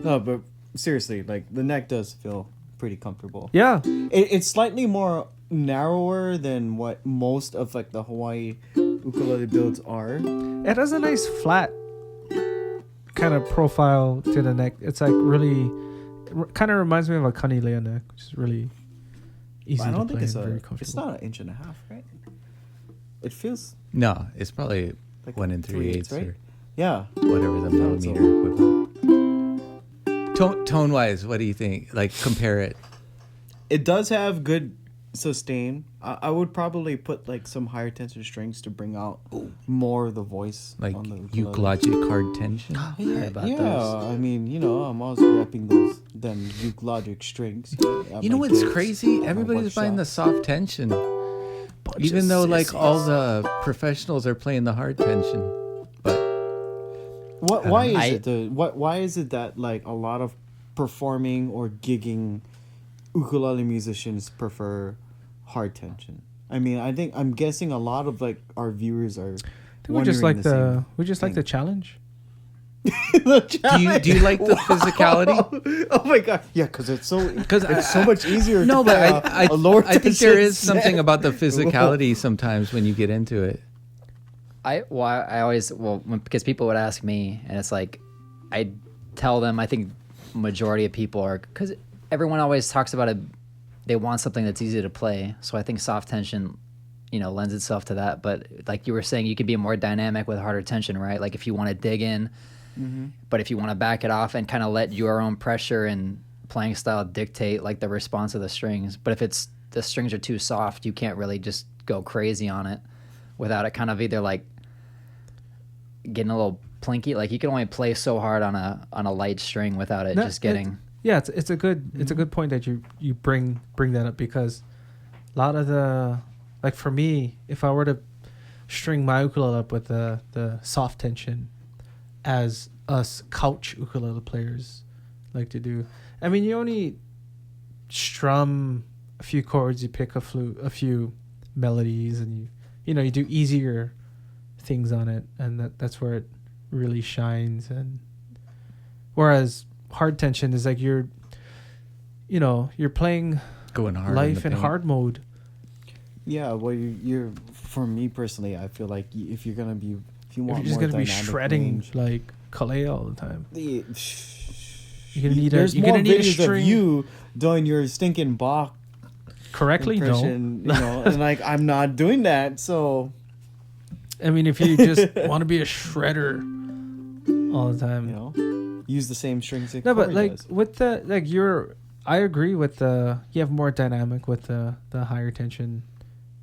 no. But seriously, like the neck does feel pretty comfortable. Yeah. It's slightly more narrower than what most of like the Hawaii ukulele builds are. It has a nice flat kind of profile to the neck. It's like really, kind of reminds me of a Kanilea neck, which is really easy But I don't to think play it's and very it's comfortable. not an inch and a half, right? It feels No, it's probably like 1 3/8 right? or Yeah. whatever the Sounds millimeter equivalent. Tone wise, what do you think? Like compare it. It does have good sustain. I would probably put like some higher tension strings to bring out more of the voice. Like on the ukulele. Uklogic hard tension. Yeah, about yeah. those. I mean, I'm always repping them Uklogic strings. at You know my what's gigs, crazy? at my Everybody's buying the workshop. soft tension. Even though like all the professionals are playing the hard tension. But What? Why is I- it? Why is it that like a lot of performing or gigging ukulele musicians prefer hard tension? I mean, I'm guessing a lot of like our viewers are. We just like wondering the thing. challenge. do you like the physicality? Oh my god! Yeah, because it's so much easier. No, to but play a lower I think there tension is something set. about the physicality sometimes when you get into it. I always because people would ask me, and it's like I tell them I think majority of people are, because everyone always talks about it. They want something that's easy to play, so I think soft tension, lends itself to that. But like you were saying, you could be more dynamic with harder tension, right? Like if you want to dig in, but if you want to back it off and kind of let your own pressure and playing style dictate like the response of the strings. But if it's the strings are too soft, you can't really just go crazy on it without it kind of either like getting a little plinky. Like you can only play so hard on a light string without it No, just getting. Yeah, it's a good point that you bring that up, because a lot of the, like for me, if I were to string my ukulele up with the soft tension as us couch ukulele players like to do, I mean, you only strum a few chords, you pick a few melodies, and you do easier things on it, and that's where it really shines. And whereas hard tension is like you're playing Going hard. life in hard mode. Yeah, well, you're for me personally, I feel like if you want If you're more just gonna be dynamic shredding range, like Kalei all the time, you're gonna need there's you're more gonna need a videos string of you doing your stinking Bach correctly. No, impression, and like I'm not doing that, so I mean if you just want to be a shredder all the time, use the same strings. That No, but Corey like does. with the I agree with you have more dynamic with the higher tension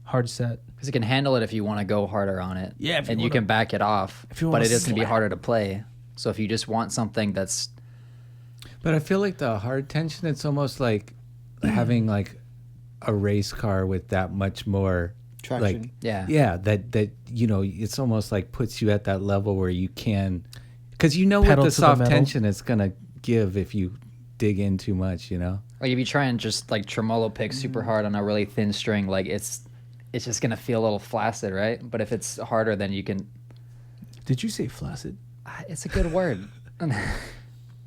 hard set. Because it can handle it if you want to go harder on it. Yeah, if you and you wanna- can back it off. if you But wanna it is going to be slap. harder to play. So if you just want something that's But I feel like the hard tension, it's almost like having like a race car with that much more Traction. like Yeah. that it's almost like puts you at that level where you can, because what Pedal the to the soft metal. tension is gonna give if you dig in too much. Like if you try and just like tremolo pick super hard on a really thin string, like it's just gonna feel a little flaccid, right? But if it's harder, then you can. Did you say flaccid? It's a good word.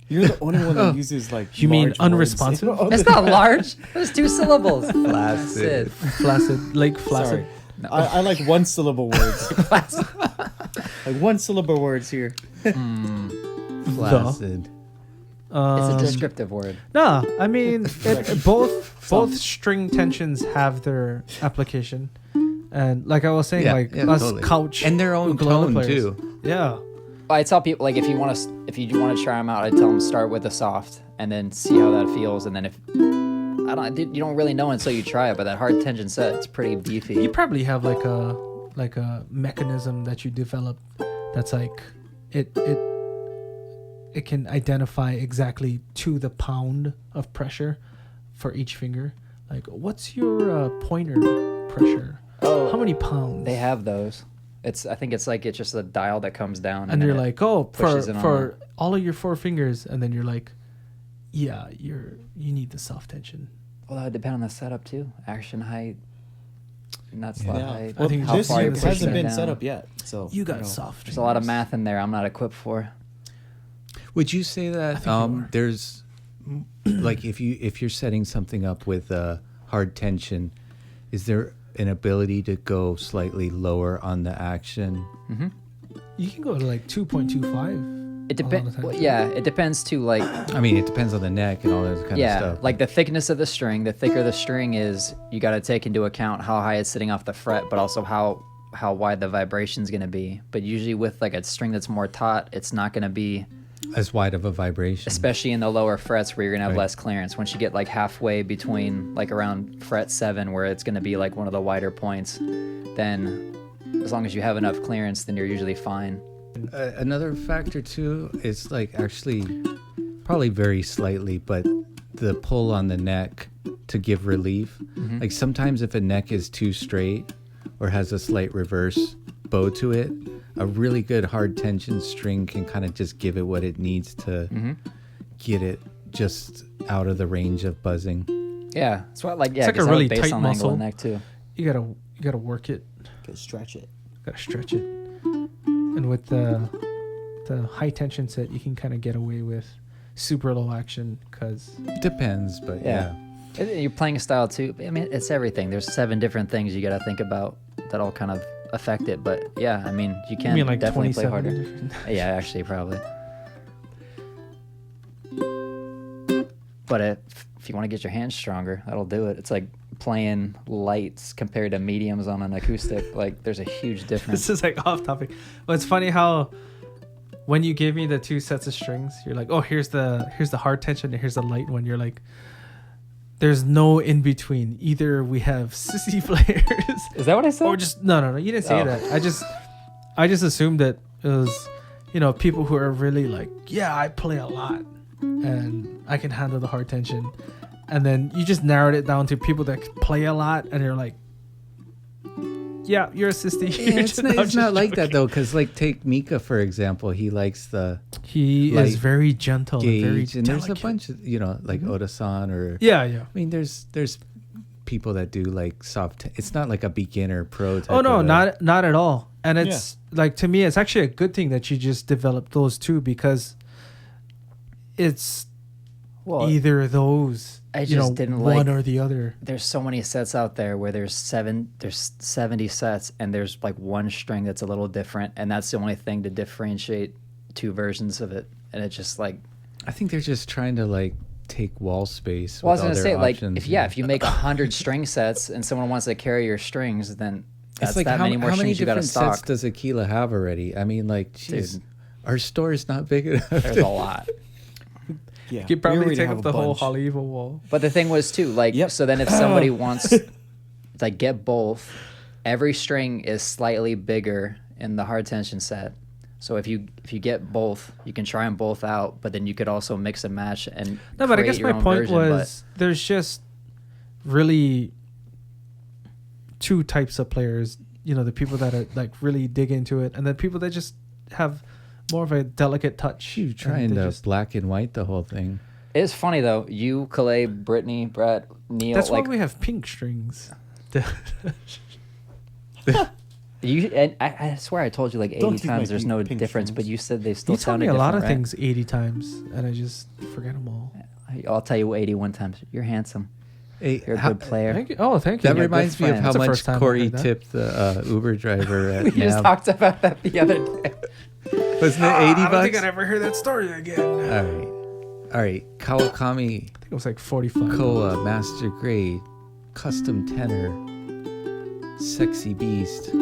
You're the only one that uses like. You mean large words. unresponsive? It's not large. There's 2 syllables. Flaccid. Flaccid, Lake Flaccid. Sorry. I like one syllable words. Like one syllable words here. Flaccid. It's a Um, descriptive word. No, I mean both string tensions have their application, and like I was saying, us totally. couch And their own ukulele tone players. too. Yeah, I tell people like if you want to try them out, I tell them start with a soft and then see how that feels, and then if you don't really know until you try it, but that hard tension set, it's pretty beefy. you probably have like a mechanism that you develop that's like it can identify exactly to the pound of pressure for each finger. Like, what's your pointer pressure? Oh, How many pounds? They have those. I think it's just a dial that comes down, and then you're it like, oh, pushes it on for all of your 4 fingers, and then you're like, yeah, you need the soft tension. well, that would depend on the setup too. Action height, nut slot Yeah. height. Well, think how this far year you're it pushing hasn't it been down. set up yet. So You got soft. There's a lot of math in there I'm not equipped for. Would you say that there's like if you're setting something up with hard tension, is there an ability to go slightly lower on the action? You can go to like 2.25. It a lot of depends. times. Yeah, it depends too. Like, I mean, it depends on the neck and all that kind of yeah, stuff. like the thickness of the string. The thicker the string is, you got to take into account how high it's sitting off the fret, but also how wide the vibration's going to be. But usually with like a string that's more taut, it's not going to be, as wide of a vibration. especially in the lower frets where you're going to have Right. less clearance. Once you get like halfway between like around fret 7 where it's going to be like one of the wider points, then as long as you have enough clearance, then you're usually fine. Another factor too is like actually probably very slightly, but the pull on the neck to give relief. Like sometimes if a neck is too straight or has a slight reverse bow to it, a really good hard tension string can kind of just give it what it needs to get it just out of the range of buzzing. Yeah, it's what like yeah, like a just have really bass tight on the angle muscle. of the neck too. You gotta work it. Gotta stretch it. Gotta stretch it. And with the high tension set, you can kind of get away with super low action because Depends, but Yeah. You're playing a style too. I mean, it's everything. There's 7 different things you got to think about that all kind of affect it. But yeah, I mean, you can I mean like definitely play 27 harder. different. Yeah, actually, probably. But if you want to get your hands stronger, that'll do it. It's like playing lights compared to mediums on an acoustic. Like, there's a huge difference. This is like off topic. But it's funny how when you gave me the 2 sets of strings, you're like, oh, here's the hard tension and here's the light one. You're like, there's no in between. Either we have sissy players Is that what I said? or just no. You didn't say Oh. that. I just assumed that it was, people who are really like, yeah, I play a lot and I can handle the hard tension. And then you just narrowed it down to people that play a lot, and you're like, yeah, you're a sissy. Yeah, it's not like that though, because like take Mika for example, he likes the He like, is very gentle and very gauge, and there's a delicate. bunch of like Oda-san or Yeah. I mean there's people that do like soft. It's not like a beginner pro. Type Oh no, of not at all. And it's like, to me, it's actually a good thing that you just developed those 2 because it's well, either those. I just didn't one like- or the other. there's so many sets out there where there's 70 sets and there's like one string that's a little different, and that's the only thing to differentiate 2 versions of it, and it's just like, I think they're just trying to like take wall space. well, I was with all gonna their say like options, if you make 100 string sets and someone wants to carry your strings, then that's it's like that how many more many strings you got to different sets stock. does Aquila have already? I mean, like, geez, Dude. our store is not big enough. There's a lot. Yeah. You could we probably already take have up a the whole bunch. Hollywood wall. But the thing was too, like, Yep. so then if somebody wants to like get both, every string is slightly bigger in the hard tension set. So if you get both, you can try them both out, but then you could also mix and match and No, but I create guess your my own point version, was there's just really two types of players. You know, the people that are like really dig into it, and then people that just have more of a delicate touch. You and trying they to just- black and white the whole thing. It's funny though. You, Kalei, Brittany, Brett, Neil. That's like why we have pink strings. you. And I swear I told you like 80 Don't use my times. There's no pink difference, strings. but you said they still You told me sounded a lot of different, things 80 times, and I just forget them all. right? I'll tell you 81 times. You're handsome. Hey, You're a good player. Thank you. Oh, thank you. that Yeah, reminds good me of friend. how That's the much first time I Corey heard that. tipped the Uber driver at We just Nav. talked about that the other day. Wasn't it $80? I don't think I'd ever hear that story again. All right. Kawakami I think it was like 45. Koa Master Grade Custom Tenor Sexy Beast.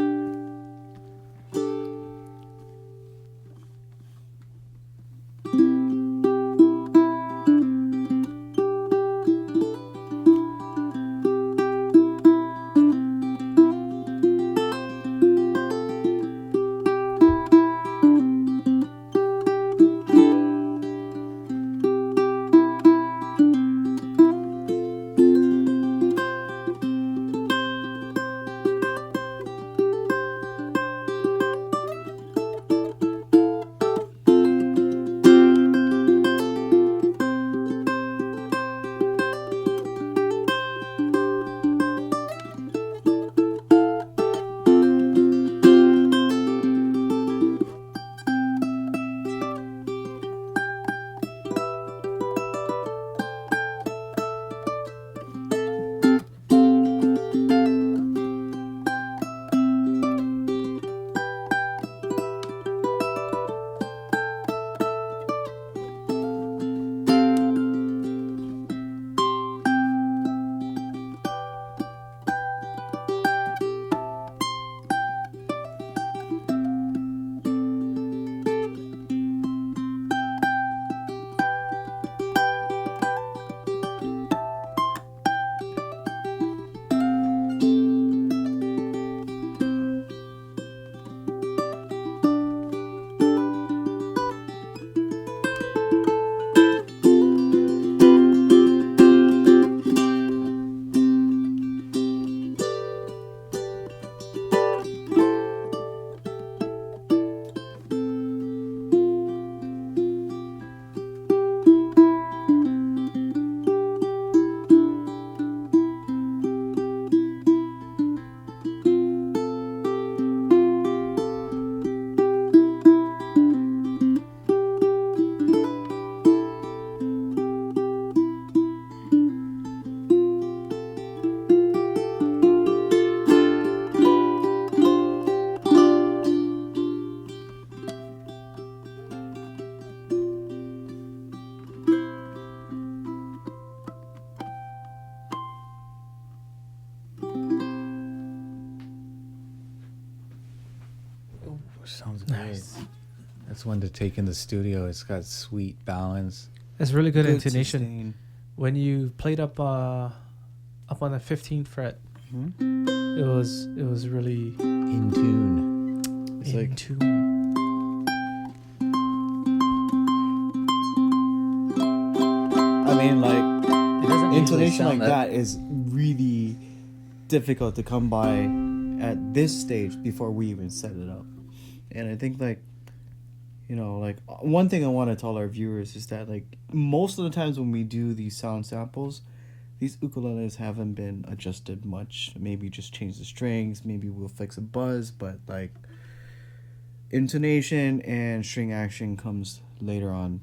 Sounds great. That's one to take in the studio. It's got sweet balance. It's really good, Good intonation. sustain. When you played up on the 15th fret, it was really In tune. It's in like tune. I mean, like It doesn't usually intonation sound like that is really difficult to come by at this stage before we even set it up. And I think like, you know, like one thing I want to tell our viewers is that like most of the times when we do these sound samples, these ukuleles haven't been adjusted much. Maybe just change the strings, maybe we'll fix a buzz, but like intonation and string action comes later on,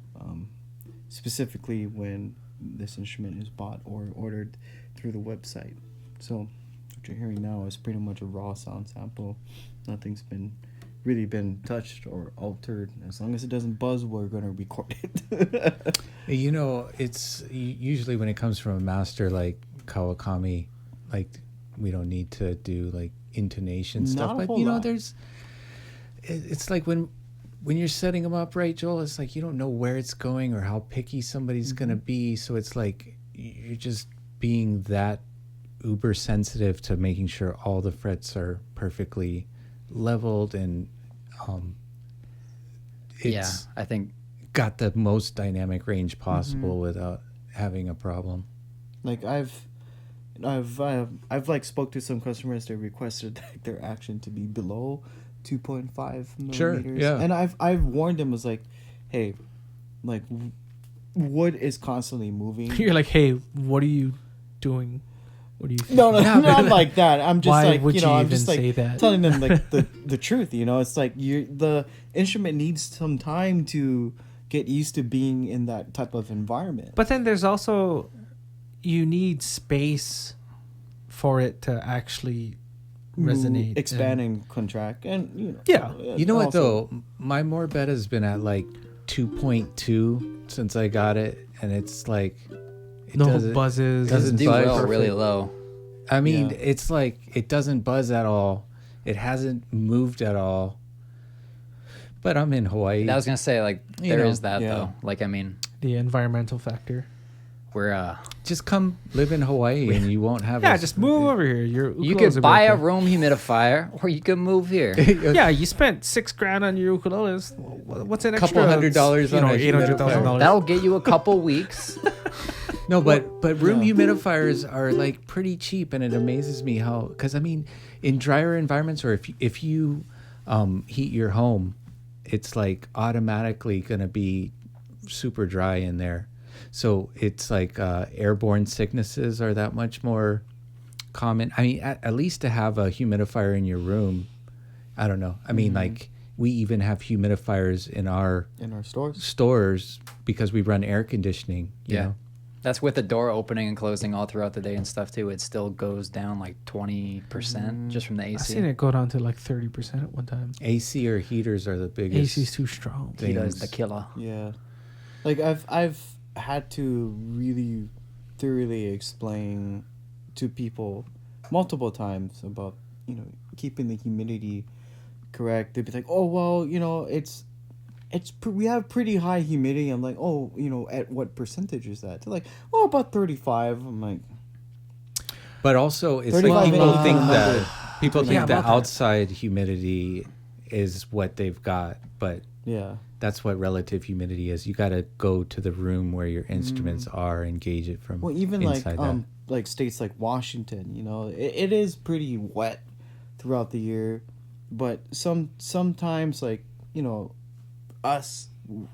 specifically when this instrument is bought or ordered through the website. So what you're hearing now is pretty much a raw sound sample. Nothing's really been touched or altered. As long as it doesn't buzz, we're going to record it. You know, it's usually when it comes from a master like Kawakami, like we don't need to do like intonation stuff. Not a But whole you know, lot. it's like when you're setting them up, right, Joel? It's like you don't know where it's going or how picky somebody's gonna be. So it's like you're just being that uber sensitive to making sure all the frets are perfectly leveled and Yeah, it's I think got the most dynamic range possible without having a problem. Like I've I've like spoke to some customers that requested like, their action to be below 2.5 Sure, millimeters. yeah. And I've warned them, was like, hey, like wood is constantly moving. You're like, hey, what are you doing? What do you think? No, Yeah, not but- like that. I'm just Why like, would you know, you I'm even just like say that? telling them like the truth. You know, it's like the instrument needs some time to get used to being in that type of environment. But then there's also, you need space for it to actually resonate. expand and contract, and you know. Yeah. You know what also- though? My more beta has been at like 2.2 since I got it, and it's like it No doesn't- buzzes. doesn't do buzz. well really low. I mean, Yeah. it's like it doesn't buzz at all. It hasn't moved at all. But I'm in Hawaii. I was gonna say like You there know, is that yeah. though. Like I mean, The environmental factor. we're Just come live in Hawaii and you won't have. Yeah, a- just move over here. Your you ukuleles could are buy a broken. room humidifier or you could move here. Yeah, you spent $6,000 on your ukuleles. What's an Couple extra? $100 You on know, a $800,000. That'll get you a couple weeks. No, but room Yeah. humidifiers are like pretty cheap, and it amazes me how, because I mean, in drier environments, or if you heat your home, it's like automatically gonna be super dry in there. So it's like airborne sicknesses are that much more common. I mean, at least to have a humidifier in your room, I don't know. I mean, like we even have humidifiers in our in our stores. stores because we run air conditioning. You Yeah. know? That's with the door opening and closing all throughout the day and stuff too. It still goes down like 20% just from the I've AC. seen it go down to like 30% at one time. AC or heaters are the biggest. AC's too strong. thing. He does the things. killer. Yeah, like I've had to really thoroughly explain to people multiple times about, you know, keeping the humidity correct. They'd be like, oh well, you know, we have pretty high humidity. I'm like, oh, you know, at what percentage is that? They're like, oh, about 35. I'm like, But also, it's 35 like people and think 100. that people Yeah, think the about that. outside humidity is what they've got, but yeah, that's what relative humidity is. You got to go to the room where your instruments are and gauge it from well, even inside like states like Washington, you know, it is pretty wet throughout the year, but sometimes, like, you know, us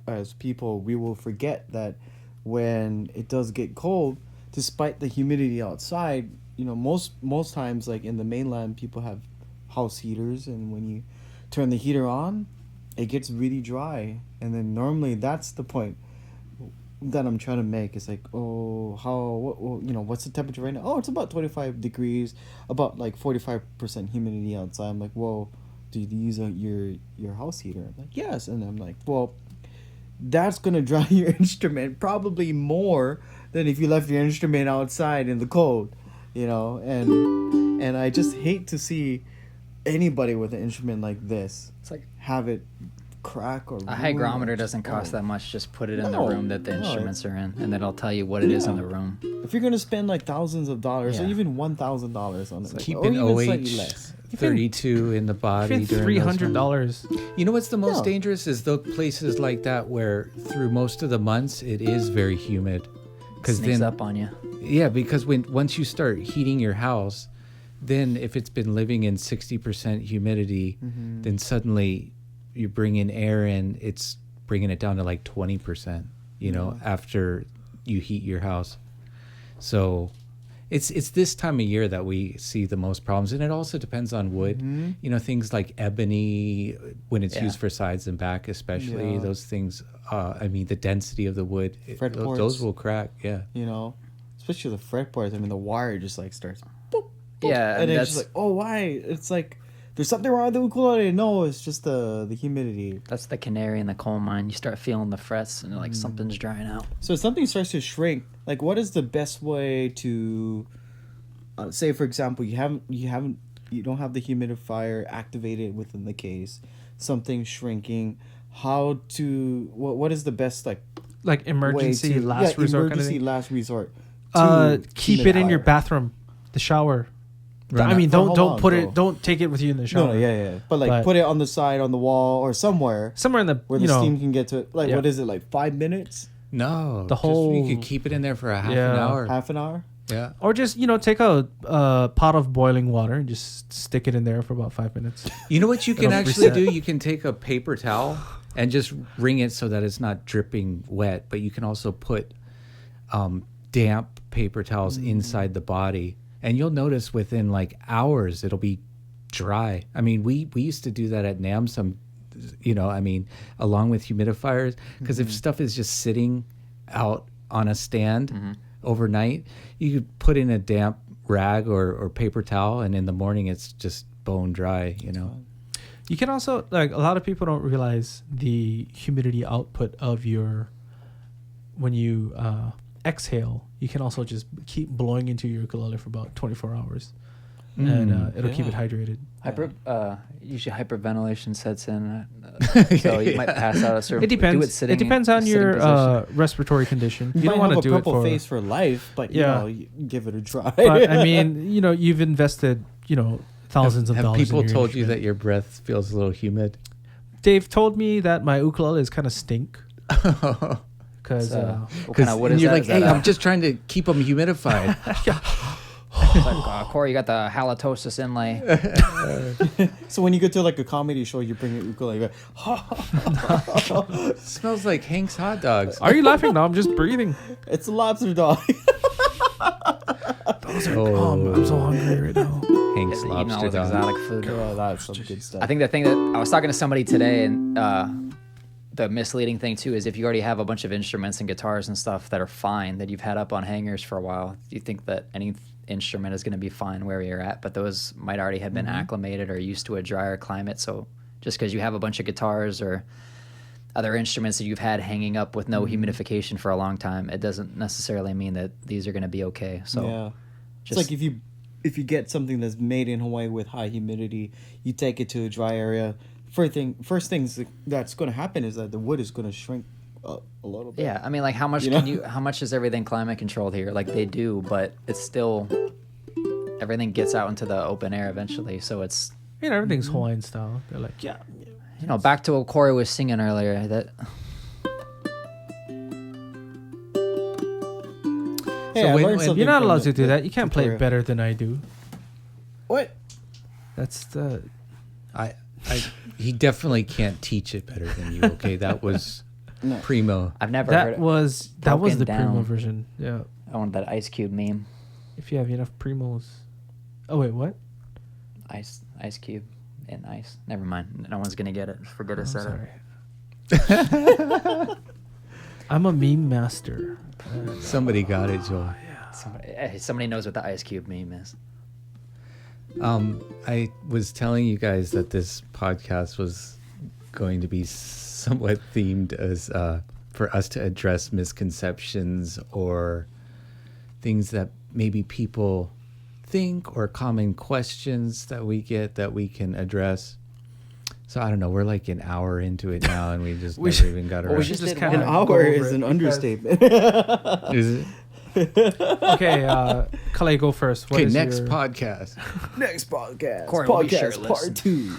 as people, we will forget that when it does get cold, despite the humidity outside, you know, most times, like in the mainland, people have house heaters, and when you turn the heater on, it gets really dry. And then normally that's the point that I'm trying to make. It's like, oh, you know, what's the temperature right now? Oh, it's about 25 degrees, about like 45% humidity outside. I'm like, well, do you use your house heater? I'm like, yes. And I'm like, well, that's gonna dry your instrument probably more than if you left your instrument outside in the cold, you know. And I just hate to see anybody with an instrument like this It's like have it crack or a hygrometer doesn't cost that much. Just put it in the room that the instruments are in, and then it'll tell you what it is in the room. If you're gonna spend like thousands of dollars or Yeah. even $1,000 on it, Keep or an even slightly OH less. 32 in the body. Spend during those $300. months. You know what's the most Yeah. dangerous is the places like that where through most of the months it is very humid. Because Sneaks then, up on you. yeah, because once you start heating your house, then if it's been living in 60% humidity, then suddenly you bring in air and it's bringing it down to like 20%, you know, after you heat your house. So it's this time of year that we see the most problems. And it also depends on wood, you know, things like ebony, when it's Yeah. used for sides and back, especially Yeah. those things. I mean, the density of the wood, Fretboards. those will crack. Yeah. You know, especially the fretboards. I mean, the wire just like starts. Boop, boop, Yeah, and it's that's just like, oh, why? It's like there's something wrong with the ukulele. No, it's just the humidity. that's the canary in the coal mine. You start feeling the frets, and like something's drying out. So if something starts to shrink, like what is the best way to say, for example, you don't have the humidifier activated within the case, something shrinking, what is the best Like emergency way to, last resort kind of emergency thing. last resort to Keep it in your humidifier? bathroom, the shower. Right. I mean, For how don't long, put though? it. Don't take it with you in the shower. No, yeah, but like But- put it on the side, on the wall, or somewhere Somewhere in the where you the know. steam can get to it. Like Yeah. what is it, like 5 minutes, No. The just- whole- you could keep it in there for a half an Yeah. hour. half an hour? Yeah. Or just, take a pot of boiling water and just stick it in there for about 5 minutes. You know what you can It'll actually reset. do? You can take a paper towel and just wring it so that it's not dripping wet. But you can also put damp paper towels inside the body. And you'll notice within like hours, it'll be dry. I mean, we used to do that at NAM along with humidifiers. Because if stuff is just sitting out on a stand overnight, you could put in a damp rag or paper towel, and in the morning it's just bone dry, You can also, a lot of people don't realize the humidity output of when you exhale, you can also just keep blowing into your ukulele for about 24 hours. And it'll keep it hydrated. Usually hyperventilation sets in, so you might pass out a certain. It depends. Do it sitting. It depends on sitting your position. respiratory condition. You You don't want to do it purple for. face for life, but you give it a try. But I mean, you've invested, thousands of Have dollars. people in your told you instrument. that your breath feels a little humid? Dave told me that my ukulele is kind of stink. Because What kind of wood and is you're that? like, Is that hey, I'm just trying to keep them humidified. it's like, Corey, you got the halitosis inlay. So when you go to like a comedy show, you bring your ukulele. You go, Smells like Hank's hot dogs. are you laughing? No, I'm just breathing. it's a lobster dog. I'm so hungry right now. Hank's Eating all lobster this dog. exotic food. Oh, that's some good stuff. I think the thing that I was talking to somebody today, and the misleading thing too is if you already have a bunch of instruments and guitars and stuff that are fine that you've had up on hangers for a while, you think that any instrument is going to be fine where you're at, but those might already have been acclimated or used to a drier climate. So just because you have a bunch of guitars or other instruments that you've had hanging up with no humidification for a long time, it doesn't necessarily mean that these are going to be okay. So yeah, just it's like if you get something that's made in Hawaii with high humidity, you take it to a dry area. First things that's going to happen is that the wood is going to shrink a little bit. yeah, I mean, like how much how much is everything climate controlled here? Like they do, but it's still everything gets out into the open air eventually. So it's Everything's Hawaiian style. They're like, yeah. back to what Corey was singing earlier. That Hey, So I when- learned when- something You're not from allowed to the- do that. You can't play tutorial. it better than I do. What? That's the. He definitely can't teach it better than you. Okay, that was No. primo. I've never heard That it. was broken the primo down. version. Yeah. I wanted that Ice Cube meme. If you have enough primos. Oh wait, what? Ice Cube and ice. Never mind. No one's gonna get it. Forget I I'm said it. sorry. I'm a meme master. Somebody got it, Joel. Somebody knows what the Ice Cube meme is. I was telling you guys that this podcast was going to be somewhat themed as for us to address misconceptions or things that maybe people think or common questions that we get that we can address. So I don't know. We're like an hour into it now, and we just never even got around. we just did kinda An one. go hour over is it an because- understatement. Is it? Okay, Kalei, go first. What Okay, is next your- podcast. Next podcast. Corey will be podcast shirtless. part 2.